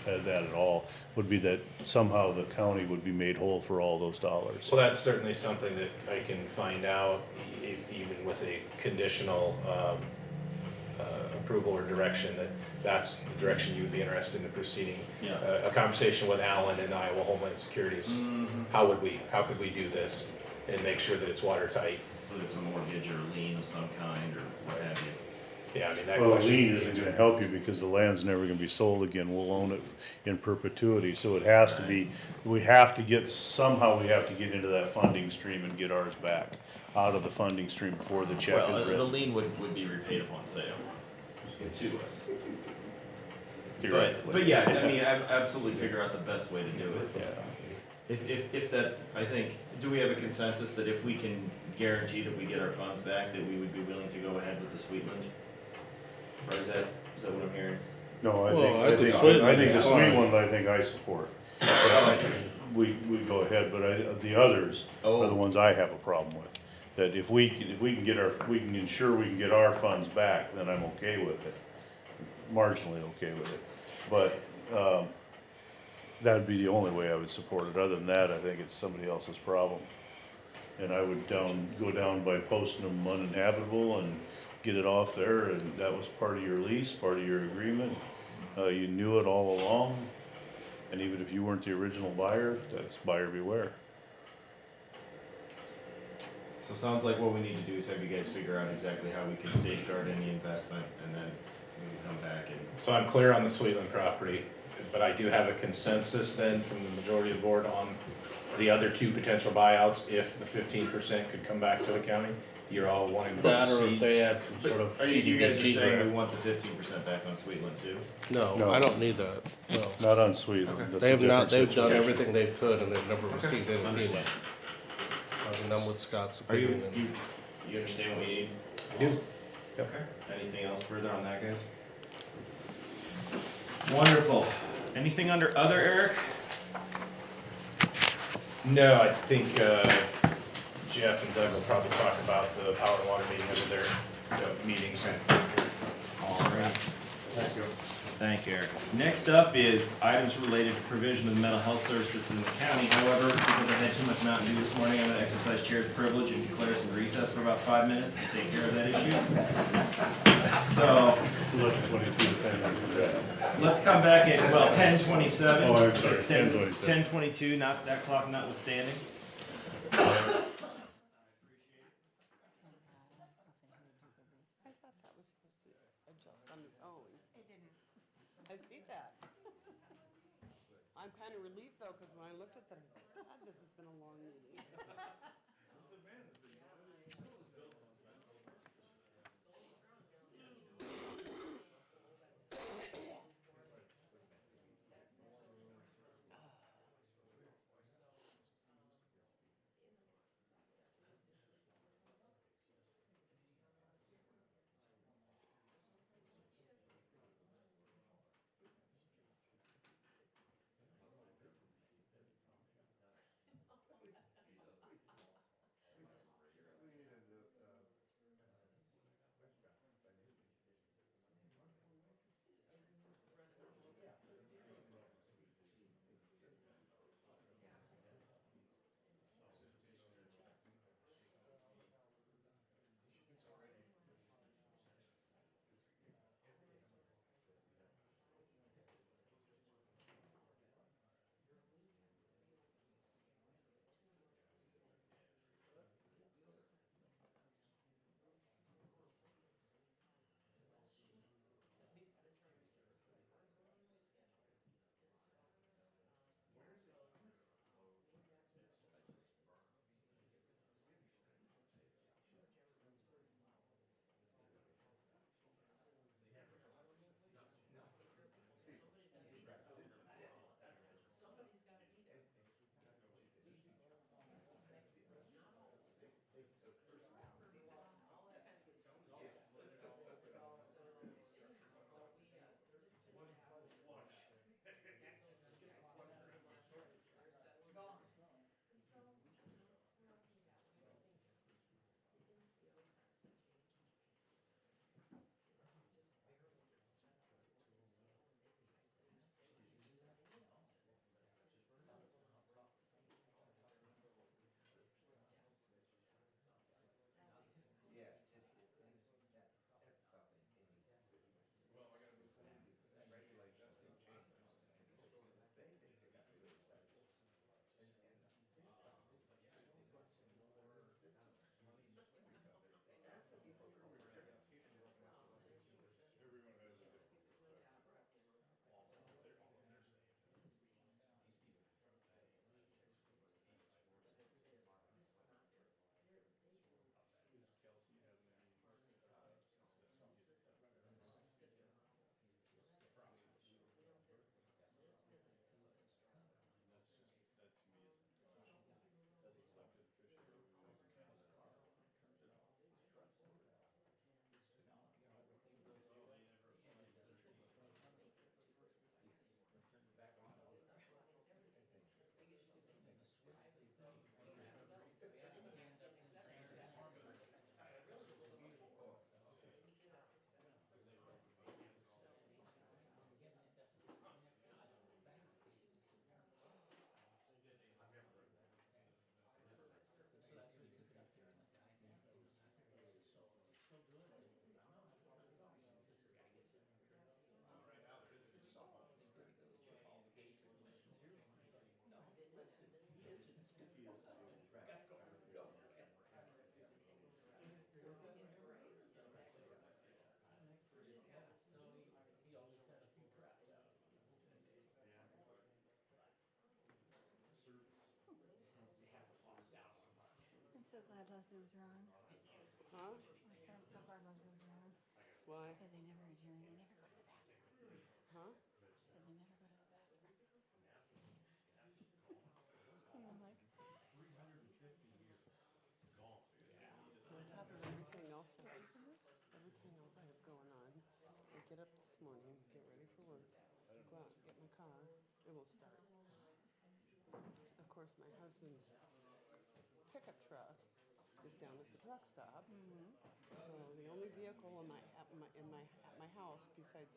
Speaker 1: that at all would be that somehow the county would be made whole for all those dollars.
Speaker 10: So that's certainly something that I can find out, even with a conditional approval or direction, that's the direction you would be interested in proceeding.
Speaker 2: Yeah.
Speaker 10: A conversation with Alan and Iowa Homeland Security is, how could we do this and make sure that it's watertight?
Speaker 2: Whether it's a mortgage or a lien of some kind or what have you.
Speaker 10: Yeah, I mean, that
Speaker 1: Well, a
Speaker 10: question.
Speaker 1: lien isn't gonna help you because the land's never gonna be sold again. We'll own it in perpetuity, so it has to be, somehow we have to get into that funding stream and get ours back out of the funding stream before the check
Speaker 2: Well,
Speaker 1: is
Speaker 2: the
Speaker 1: written.
Speaker 2: lien would be repaid upon sale to us.
Speaker 1: Theoretically.
Speaker 2: But yeah, I mean, I absolutely figure out the best way to do it.
Speaker 1: Yeah.
Speaker 2: If that's, I think, do we have a consensus that if we can guarantee that we get our funds back, that we would be willing to go ahead with the Sweetland? Or is that what I'm hearing?
Speaker 1: No, I
Speaker 5: Well,
Speaker 1: think,
Speaker 5: I
Speaker 1: I
Speaker 5: think
Speaker 1: think,
Speaker 5: Sweetland
Speaker 1: I think the
Speaker 5: is
Speaker 1: sweet
Speaker 5: fine.
Speaker 1: one, I think I support.
Speaker 2: Oh, I see.
Speaker 1: We go ahead, but the others are the ones I have a problem with. That if we can ensure we can get our funds back, then I'm okay with it. Marginally okay with it. But, that'd be the only way I would support it. Other than that, I think it's somebody else's problem. And I would go down by posting them uninhabitable and get it off there, and that was part of your lease, part of your agreement. You knew it all along, and even if you weren't the original buyer, that's buyer beware.
Speaker 2: So it sounds like what we need to do is have you guys figure out exactly how we can safeguard any investment, and then we can come back and.
Speaker 10: So I'm clear on the Sweetland property, but I do have a consensus then from the majority of the board on the other two potential buyouts, if the 15% could come back to the county. You're all wanting to
Speaker 5: That or
Speaker 10: proceed.
Speaker 5: if they had some sort of
Speaker 2: Are you guys are
Speaker 5: CDBG
Speaker 2: saying we
Speaker 5: grant.
Speaker 2: want the 15% back on Sweetland too?
Speaker 5: No,
Speaker 1: No.
Speaker 5: I don't need that, no.
Speaker 1: Not on Sweetland. That's a
Speaker 5: They have not,
Speaker 1: different
Speaker 5: they've done
Speaker 1: situation.
Speaker 5: everything they could and they've never received any FEMA.
Speaker 2: Understand.
Speaker 5: I mean, I'm with Scott's
Speaker 2: Are you,
Speaker 5: opinion. and-
Speaker 2: you understand what you need?
Speaker 10: I do.
Speaker 2: Okay. Anything else further on that, guys? Wonderful. Anything under other, Eric?
Speaker 10: No, I think Jeff and Doug will probably talk about the power and water meeting under their meetings.
Speaker 2: All right. Thank you, Eric. Next up is items related to provision of mental health services in the county. However, because I had too much Mountain Dew this morning, I'm gonna exercise chair's privilege and declare some recess for about 5 minutes to take care of that issue. So,
Speaker 1: 11:22, depending on who that is.
Speaker 2: let's come back at, well, 10:27.
Speaker 1: Oh, I'm sorry,
Speaker 2: It's
Speaker 1: 10:27.
Speaker 2: 10:22, not, that clock notwithstanding.
Speaker 6: I thought that was supposed to adjust on its own. It didn't. I see that. I'm kind of relieved though, because when I looked at that, I thought, God, this has been a long meeting.
Speaker 11: so glad Leslie was wrong.
Speaker 6: Huh?
Speaker 11: I said, I'm so glad Leslie was wrong.
Speaker 6: Why?
Speaker 11: She said they never adjourn, they never go to the bathroom.
Speaker 6: Huh?
Speaker 11: She said they never go to the bathroom. And I'm like,
Speaker 6: On top of everything else I have going on, I get up this morning, get ready for work, go out and get my car, it won't start. Of course, my husband's pickup truck is down at the truck stop. So the only vehicle at my house besides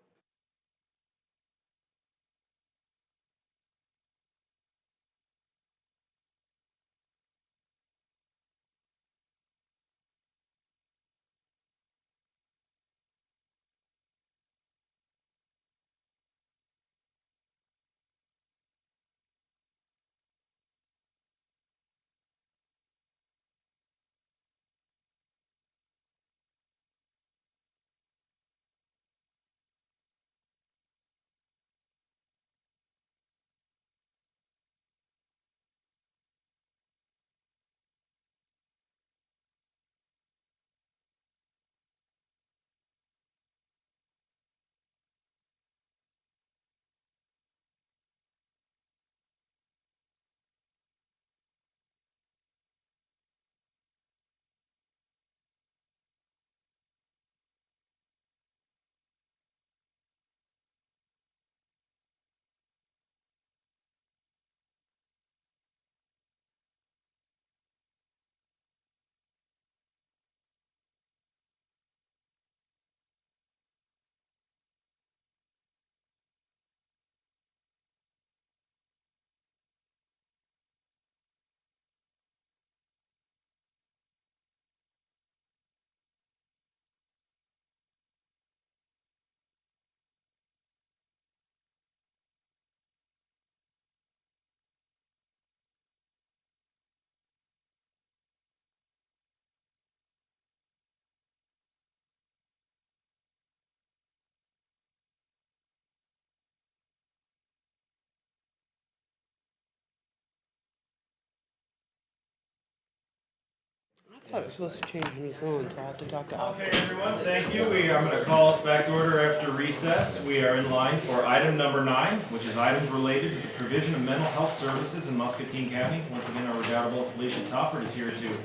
Speaker 6: I thought it was supposed to change on its own, so I have to talk to Oscar.
Speaker 2: Okay, everyone, thank you. I'm going to call us back to order after recess. We are in line for item number 9, which is items related to the provision of mental health services in Muscatine County. Once again, our redoubtable Felicia Toppert is here to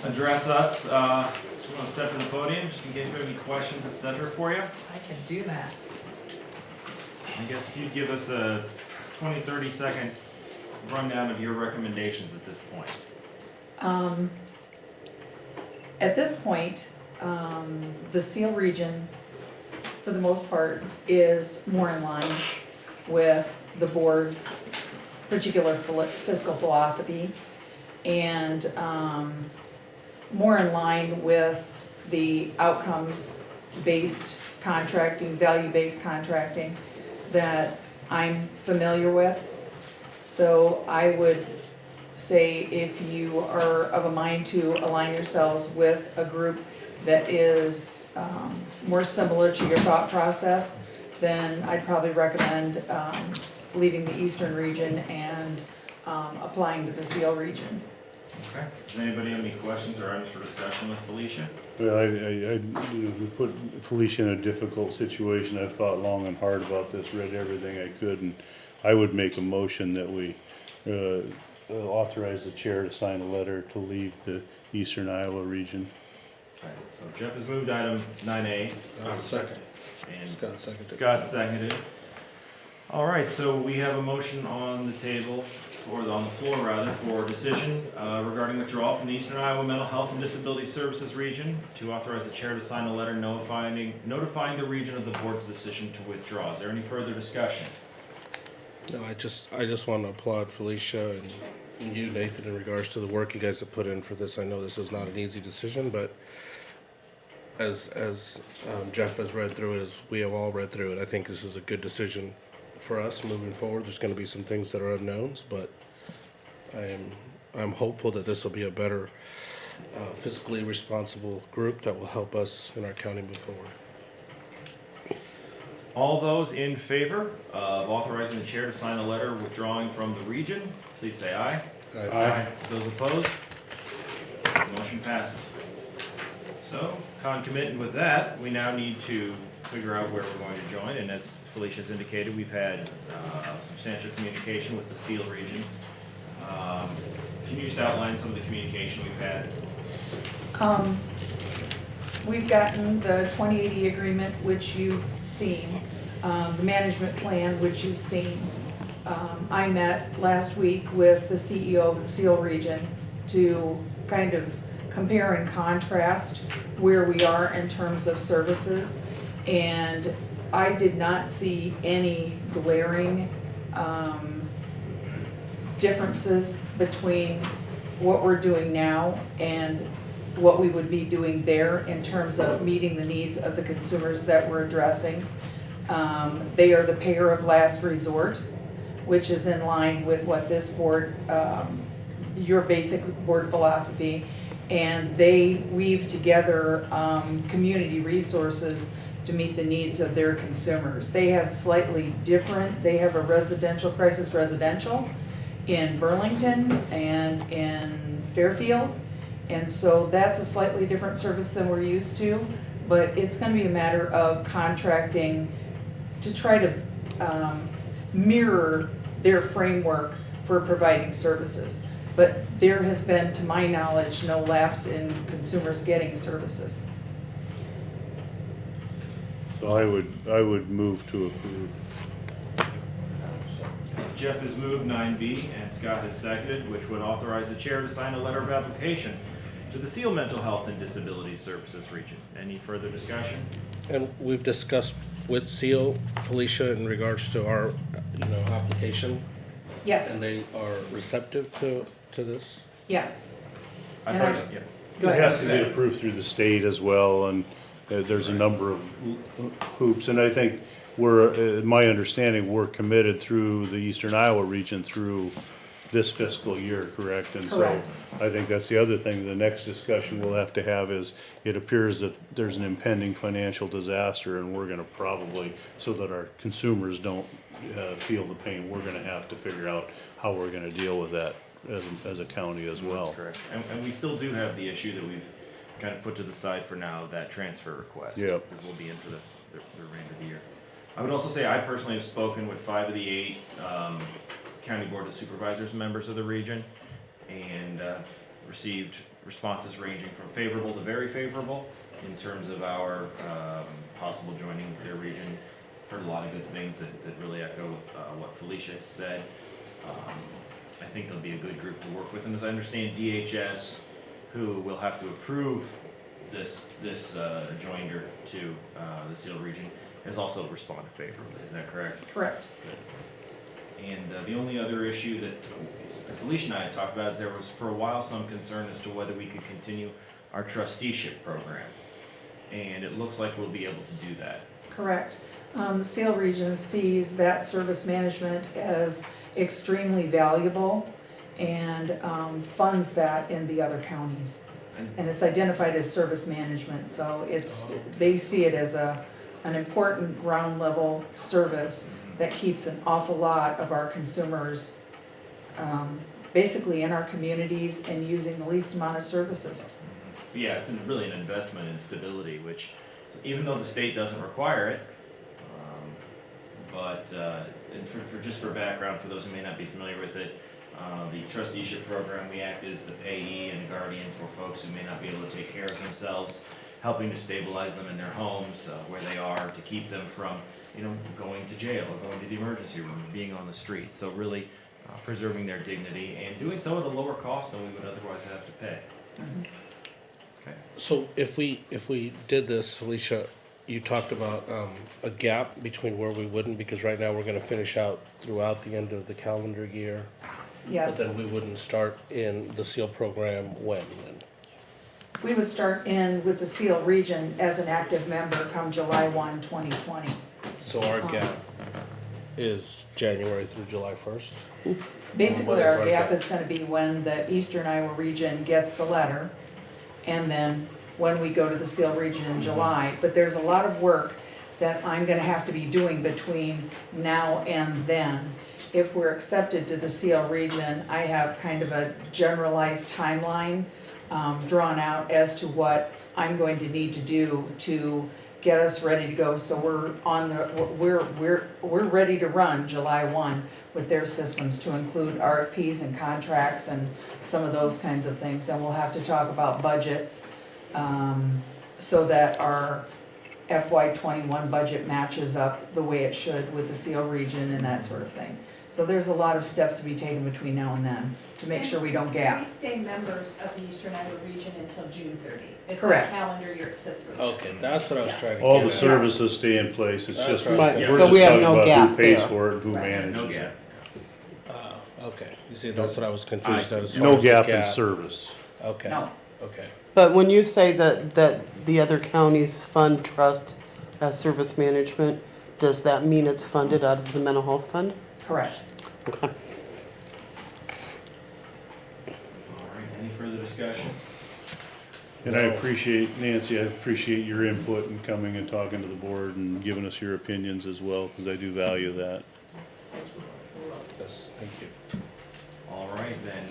Speaker 2: address us. I'm going to step to the podium just in case we have any questions, etc. for you.
Speaker 12: I can do that.
Speaker 2: I guess if you'd give us a 20-30 second rundown of your recommendations at this point.
Speaker 12: At this point, the SEAL region, for the most part, is more in line with the board's particular fiscal philosophy and more in line with the outcomes-based contracting, value-based contracting that I'm familiar with. So I would say if you are of a mind to align yourselves with a group that is more similar to your thought process, then I'd probably recommend leaving the eastern region and applying to the SEAL region.
Speaker 2: Okay. Does anybody have any questions or items for discussion with Felicia?
Speaker 1: Well, we put Felicia in a difficult situation. I've thought long and hard about this, read everything I could, and I would make a motion that we authorize the chair to sign a letter to leave the eastern Iowa region.
Speaker 2: So Jeff has moved item 9A.
Speaker 5: Second.
Speaker 2: And
Speaker 5: Scott seconded.
Speaker 2: Scott seconded. All right, so we have a motion on the table, on the floor rather, for decision regarding withdrawal from the Eastern Iowa Mental Health and Disability Services region to authorize the chair to sign a letter notifying the region of the board's decision to withdraw. Is there any further discussion?
Speaker 5: No, I just want to applaud Felicia and you, Nathan, in regards to the work you guys have put in for this. I know this is not an easy decision, but as Jeff has read through it, as we have all read through it, I think this is a good decision for us moving forward. There's going to be some things that are unknowns, but I'm hopeful that this will be a better fiscally responsible group that will help us in our county move forward.
Speaker 2: All those in favor of authorizing the chair to sign a letter withdrawing from the region, please say aye.
Speaker 1: Aye.
Speaker 2: Those opposed? Motion passes. So, concomitant with that, we now need to figure out where we're going to join, and as Felicia's indicated, we've had substantial communication with the SEAL region. Can you just outline some of the communication we've had?
Speaker 12: We've gotten the 2080 agreement, which you've seen, the management plan, which you've seen. I met last week with the CEO of the SEAL region to kind of compare and contrast where we are in terms of services. And I did not see any glaring differences between what we're doing now and what we would be doing there in terms of meeting the needs of the consumers that we're addressing. They are the payer of last resort, which is in line with what this board, your basic board philosophy. And they weave together community resources to meet the needs of their consumers. They have slightly different, they have a residential, crisis residential in Burlington and in Fairfield. And so that's a slightly different service than we're used to, but it's gonna be a matter of contracting to try to mirror their framework for providing services. But there has been, to my knowledge, no lapse in consumers getting services.
Speaker 1: So I would move to approve.
Speaker 2: Jeff has moved 9B and Scott has seconded, which would authorize the chair to sign a letter of application to the SEAL Mental Health and Disability Services Region. Any further discussion?
Speaker 5: And we've discussed with SEAL, Felicia, in regards to our, application,
Speaker 12: Yes,
Speaker 5: and they are receptive to this?
Speaker 12: yes.
Speaker 2: I
Speaker 12: And I-
Speaker 2: personally, yeah.
Speaker 12: Go
Speaker 1: It
Speaker 12: ahead.
Speaker 1: has to get approved through the state as well, and there's a number of hoops. And I think my understanding, we're committed through the Eastern Iowa region through this fiscal year, correct? And so
Speaker 12: Correct.
Speaker 1: I think that's the other thing, the next discussion we'll have to have is, it appears that there's an impending financial disaster, and we're gonna probably, so that our consumers don't feel the pain, we're gonna have to figure out how we're gonna deal with that as a county as well.
Speaker 2: That's correct. And we still do have the issue that we've kind of put to the side for now, that transfer request.
Speaker 1: Yep.
Speaker 2: Because we'll be in for the remainder of the year. I would also say I personally have spoken with 5 of the 8 County Board of Supervisors members of the region, and I've received responses ranging from favorable to very favorable in terms of our possible joining their region. Heard a lot of good things that really echo what Felicia said. I think they'll be a good group to work with, and as I understand, DHS, who will have to approve this joinder to the SEAL region, has also responded favorably. Is that correct?
Speaker 12: Correct.
Speaker 2: And the only other issue that Felicia and I had talked about is there was for a while some concern as to whether we could continue our trusteeship program. And it looks like we'll be able to do that.
Speaker 12: Correct. The SEAL region sees that service management as extremely valuable and funds that in the other counties. And it's identified as service management, so they see it as an important ground level service that keeps an awful lot of our consumers basically in our communities and using the least amount of services.
Speaker 2: Yeah, it's really an investment in stability, which even though the state doesn't require it, and for background, for those who may not be familiar with it, the trusteeship program, we act as the payee and guardian for folks who may not be able to take care of themselves, helping to stabilize them in their homes, where they are, to keep them from, going to jail or going to the emergency room, or being on the street. So really preserving their dignity and doing so at a lower cost than we would otherwise have to pay. Okay.
Speaker 5: So if we did this, Felicia, you talked about a gap between where we wouldn't, because right now we're gonna finish out throughout the end of the calendar year.
Speaker 12: Yes,
Speaker 5: But then we wouldn't start in the SEAL program when?
Speaker 12: we would start in with the SEAL region as an active member come July 1, 2020.
Speaker 5: So our gap is January through July 1st?
Speaker 12: Basically,
Speaker 5: What is
Speaker 12: our
Speaker 5: our
Speaker 12: gap
Speaker 5: gap?
Speaker 12: is gonna be when the Eastern Iowa region gets the letter, and then when we go to the SEAL region in July. But there's a lot of work that I'm gonna have to be doing between now and then. If we're accepted to the SEAL region, I have kind of a generalized timeline drawn out as to what I'm going to need to do to get us ready to go, so we're ready to run July 1 with their systems to include RFPs and contracts and some of those kinds of things, and we'll have to talk about budgets, so that our FY21 budget matches up the way it should with the seal region and that sort of thing. So there's a lot of steps to be taken between now and then to make sure we don't
Speaker 11: We
Speaker 12: gap.
Speaker 11: stay members of the Eastern Iowa region until June 30. It's
Speaker 12: Correct.
Speaker 11: not calendar year, it's fiscal year.
Speaker 5: Okay, that's what I was trying to get
Speaker 1: All the
Speaker 5: at.
Speaker 1: services stay in place, it's
Speaker 5: That's
Speaker 1: just,
Speaker 5: right.
Speaker 1: we're
Speaker 5: But-
Speaker 1: just
Speaker 6: but we have
Speaker 1: talking
Speaker 6: no
Speaker 1: about
Speaker 6: gap
Speaker 1: who pays
Speaker 6: there.
Speaker 1: for it, and who
Speaker 11: Right.
Speaker 1: manages
Speaker 2: No
Speaker 1: it.
Speaker 2: gap.
Speaker 5: Okay, you see, that's what I was confused
Speaker 2: I
Speaker 5: at. as
Speaker 1: No
Speaker 5: far as the
Speaker 1: gap in service.
Speaker 5: Okay,
Speaker 12: No.
Speaker 5: okay.
Speaker 6: But when you say that the other counties fund trust as service management, does that mean it's funded out of the mental health fund?
Speaker 12: Correct.
Speaker 6: Okay.
Speaker 2: All right, any further discussion?
Speaker 1: And I appreciate, Nancy, I appreciate your input and coming and talking to the board and giving us your opinions as well, because I do value that.
Speaker 5: Yes, thank you.
Speaker 2: All right, then,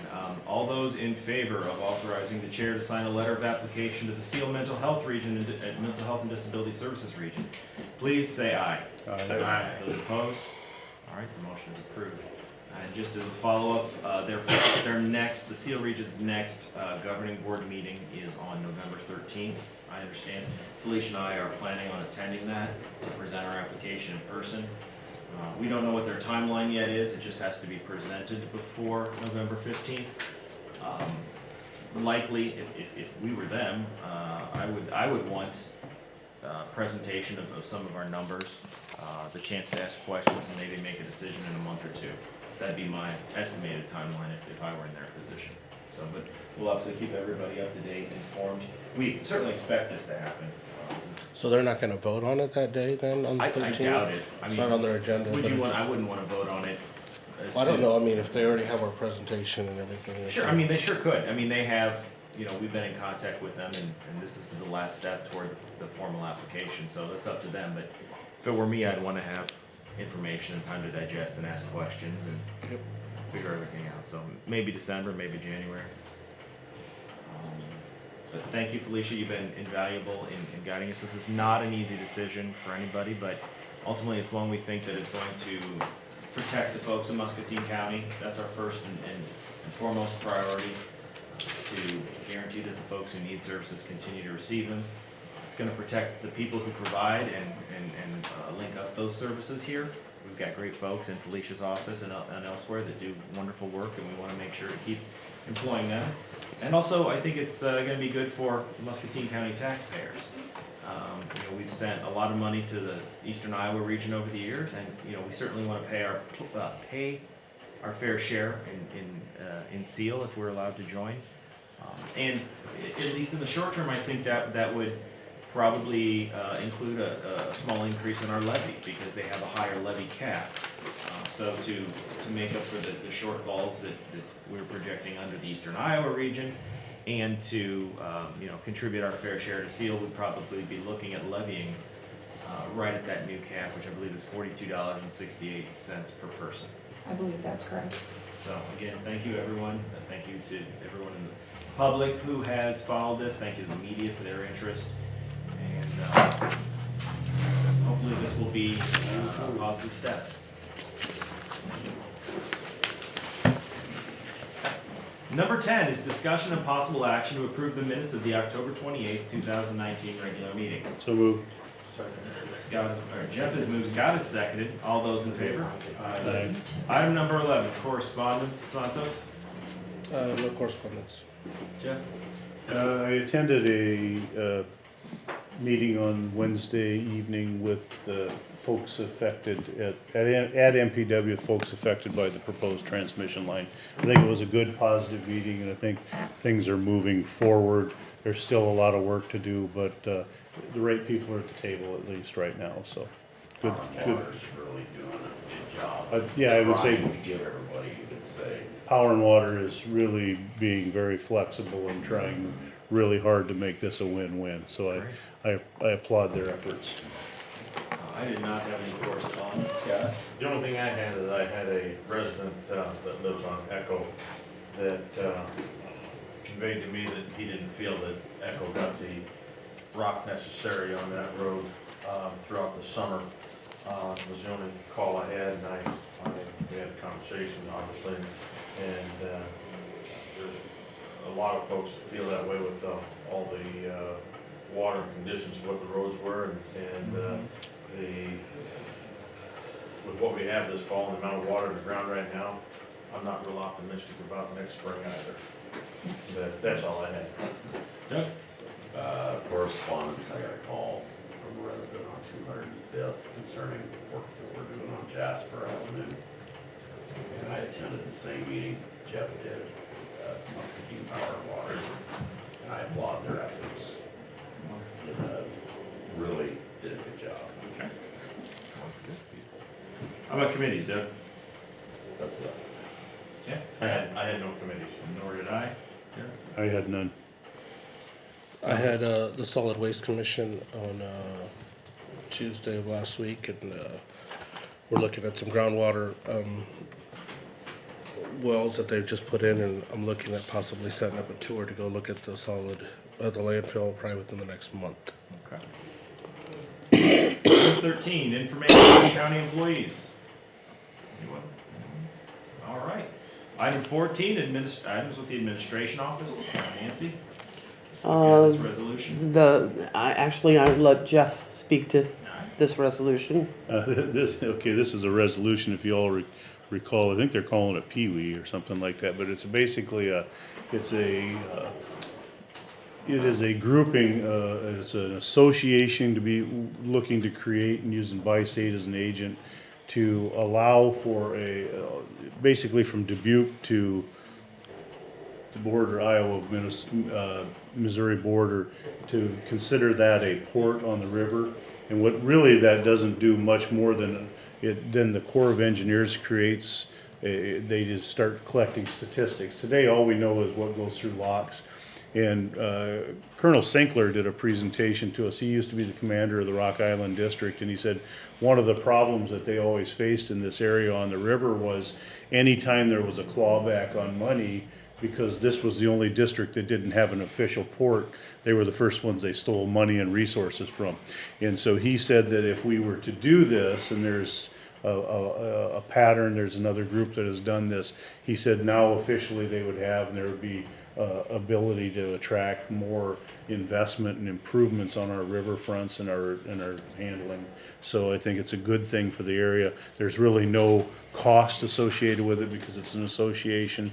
Speaker 2: all those in favor of authorizing the chair to sign a letter of application to the Seal Mental Health Region and Mental Health and Disability Services Region, please say aye.
Speaker 1: Aye.
Speaker 2: Those opposed? All right, the motion is approved. And just as a follow-up, the Seal Region's next governing board meeting is on November 13th. I understand Felicia and I are planning on attending that, to present our application in person. We don't know what their timeline yet is, it just has to be presented before November 15th. Likely, if we were them, I would want presentation of some of our numbers, the chance to ask questions and maybe make a decision in a month or two. That'd be my estimated timeline if I were in their position. So, but we'll obviously keep everybody up to date, informed. We certainly expect this to happen.
Speaker 5: So they're not gonna vote on it that day then, on the
Speaker 2: I
Speaker 5: 13th?
Speaker 2: doubt it. I
Speaker 5: It's
Speaker 2: mean,
Speaker 5: not on their agenda?
Speaker 2: Would
Speaker 5: but
Speaker 2: you
Speaker 5: it
Speaker 2: want,
Speaker 5: just-
Speaker 2: I wouldn't want to vote on it.
Speaker 5: Well, I don't know, I mean, if they already have our presentation and everything.
Speaker 2: Sure, I mean, they sure could. I mean, they have, we've been in contact with them, and this is the last step toward the formal application, so that's up to them. But if it were me, I'd want to have information and time to digest and ask questions and figure everything out. So maybe December, maybe January. But thank you, Felicia, you've been invaluable in guiding us. This is not an easy decision for anybody, but ultimately it's one we think that is going to protect the folks in Muscatine County. That's our first and foremost priority, to guarantee that the folks who need services continue to receive them. It's gonna protect the people who provide and link up those services here. We've got great folks in Felicia's office and elsewhere that do wonderful work, and we wanna make sure to keep employing them. And also, I think it's gonna be good for Muscatine County taxpayers. We've sent a lot of money to the Eastern Iowa region over the years, and, we certainly wanna pay our fair share in SEAL if we're allowed to join. And at least in the short term, I think that would probably include a small increase in our levy, because they have a higher levy cap. So to make up for the shortfalls that we're projecting under the Eastern Iowa region, and to contribute our fair share to SEAL, we'd probably be looking at levying right at that new cap, which I believe is $42.68 per person.
Speaker 12: I believe that's correct.
Speaker 2: So again, thank you everyone, thank you to everyone in the public who has followed this, thank you to the media for their interest, and hopefully this will be a positive step. Number 10 is discussion and possible action to approve the minutes of the October 28th, 2019 regular meeting.
Speaker 1: So move.
Speaker 2: Jeff has moved, Scott has seconded. All those in favor?
Speaker 1: Aye.
Speaker 2: Item number 11, correspondence, Santos.
Speaker 5: No correspondence.
Speaker 2: Jeff?
Speaker 1: I attended a meeting on Wednesday evening with folks affected at MPW, folks affected by the proposed transmission line. I think it was a good, positive meeting, and I think things are moving forward. There's still a lot of work to do, but the right people are at the table at least right now, so good.
Speaker 9: Water's really doing a good job.
Speaker 1: Yeah, I would say
Speaker 9: Trying to give everybody a good say.
Speaker 1: Power and Water is really being very flexible and trying really hard to make this a win-win, so I applaud their efforts.
Speaker 2: I did not have any correspondence, Scott.
Speaker 3: The only thing I had is I had a resident that lives on Echo that conveyed to me that he didn't feel that Echo got the rock necessary on that road, throughout the summer. It was the only call I had, and we had a conversation, obviously, and, there's a lot of folks that feel that way with, all the, water conditions, what the roads were, and with what we have this fall and the amount of water in the ground right now, I'm not real optimistic about next spring either. But that's all I had.
Speaker 2: Doug?
Speaker 9: Correspondence, I got a call from a resident on 205th concerning the work that we're doing on Jasper Avenue. And I attended the same meeting Jeff did at Muscatine Power and Water, and I applaud their efforts. Really did a good job.
Speaker 2: Okay. How about committees, Doug?
Speaker 9: That's it.
Speaker 2: Yeah.
Speaker 3: I had no committees.
Speaker 2: Nor did I.
Speaker 1: I had none.
Speaker 5: I had the Solid Waste Commission on Tuesday of last week, and we're looking at some groundwater wells that they've just put in, and I'm looking at possibly setting up a tour to go look at the landfill probably within the next month.
Speaker 2: Okay. Item 13, information from county employees. Anyone? All right. Item 14, items with the administration office. Nancy? This resolution.
Speaker 6: Actually, I let Jeff speak to this resolution.
Speaker 1: This is a resolution, if you all recall, I think they're calling it Pee-wee or something like that, but it's basically it is a grouping, it's an association to be looking to create and using bi-state as an agent to allow for basically from Dubuque to the border, Iowa, Missouri border, to consider that a port on the river. And what really that doesn't do much more than the Corps of Engineers creates, they just start collecting statistics. Today, all we know is what goes through locks. And Colonel Sinkler did a presentation to us. He used to be the commander of the Rock Island District, and he said one of the problems that they always faced in this area on the river was anytime there was a clawback on money, because this was the only district that didn't have an official port, they were the first ones they stole money and resources from. And so he said that if we were to do this, and there's a pattern, there's another group that has done this, he said now officially they would have, and there would be ability to attract more investment and improvements on our riverfronts and our handling. So I think it's a good thing for the area. There's really no cost associated with it because it's an association.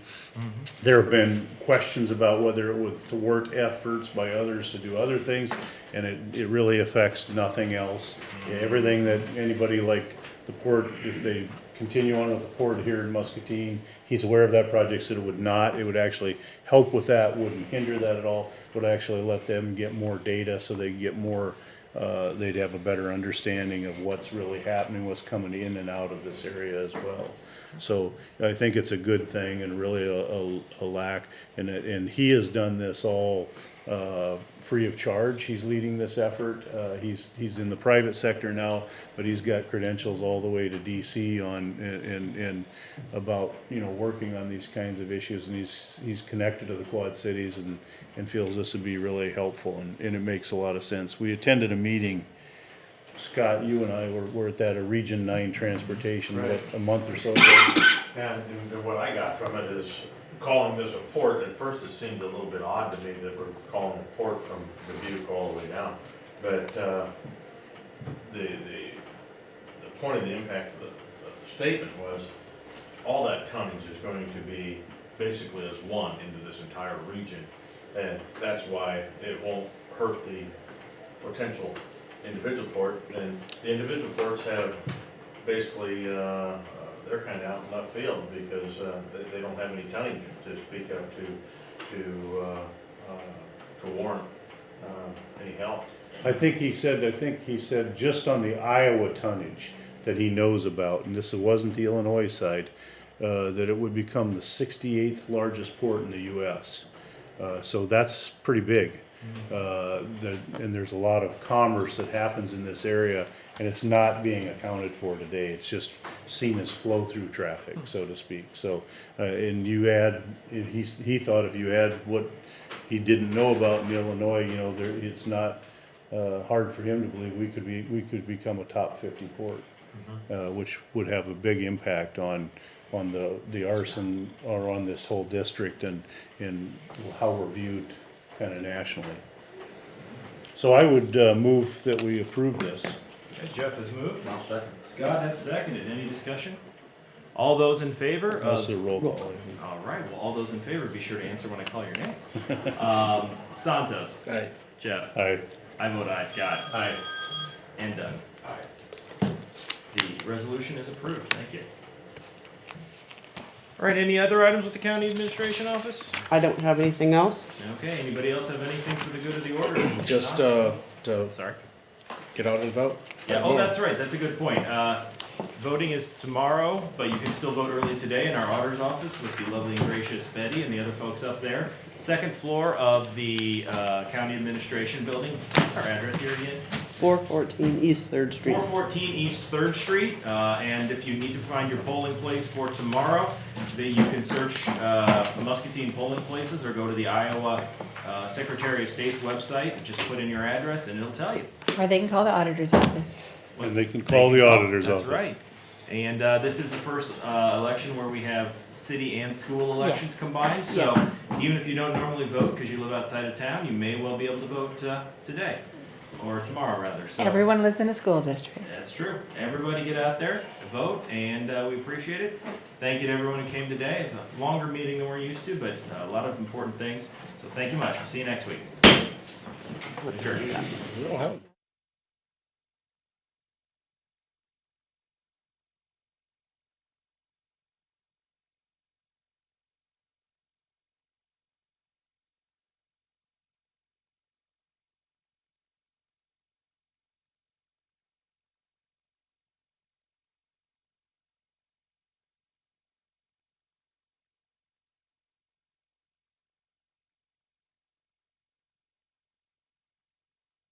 Speaker 1: There have been questions about whether it would thwart efforts by others to do other things, and it really affects nothing else. Everything that anybody like the port, if they continue on with the port here in Muscatine, he's aware of that project, said it would not. It would actually help with that, wouldn't hinder that at all, would actually let them get more data so they get more, they'd have a better understanding of what's really happening, what's coming in and out of this area as well. So I think it's a good thing and really a lack, and he has done this all free of charge. He's leading this effort. He's in the private sector now, but he's got credentials all the way to DC on and about working on these kinds of issues, and he's connected to the Quad Cities and feels this would be really helpful, and it makes a lot of sense. We attended a meeting. Scott, you and I were at that Region 9 transportation a month or so ago.
Speaker 3: And what I got from it is calling this a port. At first, it seemed a little bit odd to me that we're calling a port from Dubuque all the way down. But the point of the impact of the statement was all that tonnage is going to be basically as one into this entire region. And that's why it won't hurt the potential individual port. And the individual ports have basically, they're kind of out in left field because they don't have any tonnage to speak of to warrant any help.
Speaker 1: I think he said just on the Iowa tonnage that he knows about, and this wasn't the Illinois side, that it would become the 68th largest port in the U.S. So that's pretty big. And there's a lot of commerce that happens in this area, and it's not being accounted for today. It's just seen as flow-through traffic, so to speak. So, and you add, he thought if you add what he didn't know about in Illinois, you know, it's not hard for him to believe we could become a top 50 port, which would have a big impact on the arson, or on this whole district, and how we're viewed kind of nationally. So I would move that we approve this.
Speaker 2: Okay, Jeff has moved.
Speaker 9: I'll second.
Speaker 2: Scott has seconded. Any discussion? All those in favor
Speaker 1: That's
Speaker 2: of?
Speaker 1: a roll call.
Speaker 2: All right, well, all those in favor, be sure to answer when I call your name. Santos.
Speaker 5: Aye.
Speaker 2: Jeff.
Speaker 1: Aye.
Speaker 2: I vote aye. Scott.
Speaker 3: Aye.
Speaker 2: And Doug.
Speaker 9: Aye.
Speaker 2: The resolution is approved. Thank you. All right, any other items with the county administration office?
Speaker 6: I don't have anything else.
Speaker 2: Okay, anybody else have anything for the good of the order?
Speaker 5: Just, to
Speaker 2: Sorry.
Speaker 5: get out and vote.
Speaker 2: Yeah, oh, that's right, that's a good point. Voting is tomorrow, but you can still vote early today in our auditor's office with the lovely and gracious Betty and the other folks up there. Second floor of the county administration building. What's our address here again?
Speaker 6: 414 East Third Street.
Speaker 2: 414 East Third Street, and if you need to find your polling place for tomorrow, then you can search Muscatine polling places or go to the Iowa Secretary of State's website, just put in your address and it'll tell you.
Speaker 13: Or they can call the auditor's office.
Speaker 1: And they can call the auditor's office.
Speaker 2: That's right. And this is the first election where we have city and school elections
Speaker 13: Yes.
Speaker 2: combined, so
Speaker 13: Yes.
Speaker 2: even if you don't normally vote because you live outside of town, you may well be able to vote today, or tomorrow rather, so.
Speaker 13: Everyone lives in a school district.
Speaker 2: That's true. Everybody get out there, vote, and we appreciate it. Thank you to everyone who came today. It's a longer meeting than we're used to, but a lot of important things. So thank you much. We'll see you next week. Adjourned.
Speaker 5: We don't have.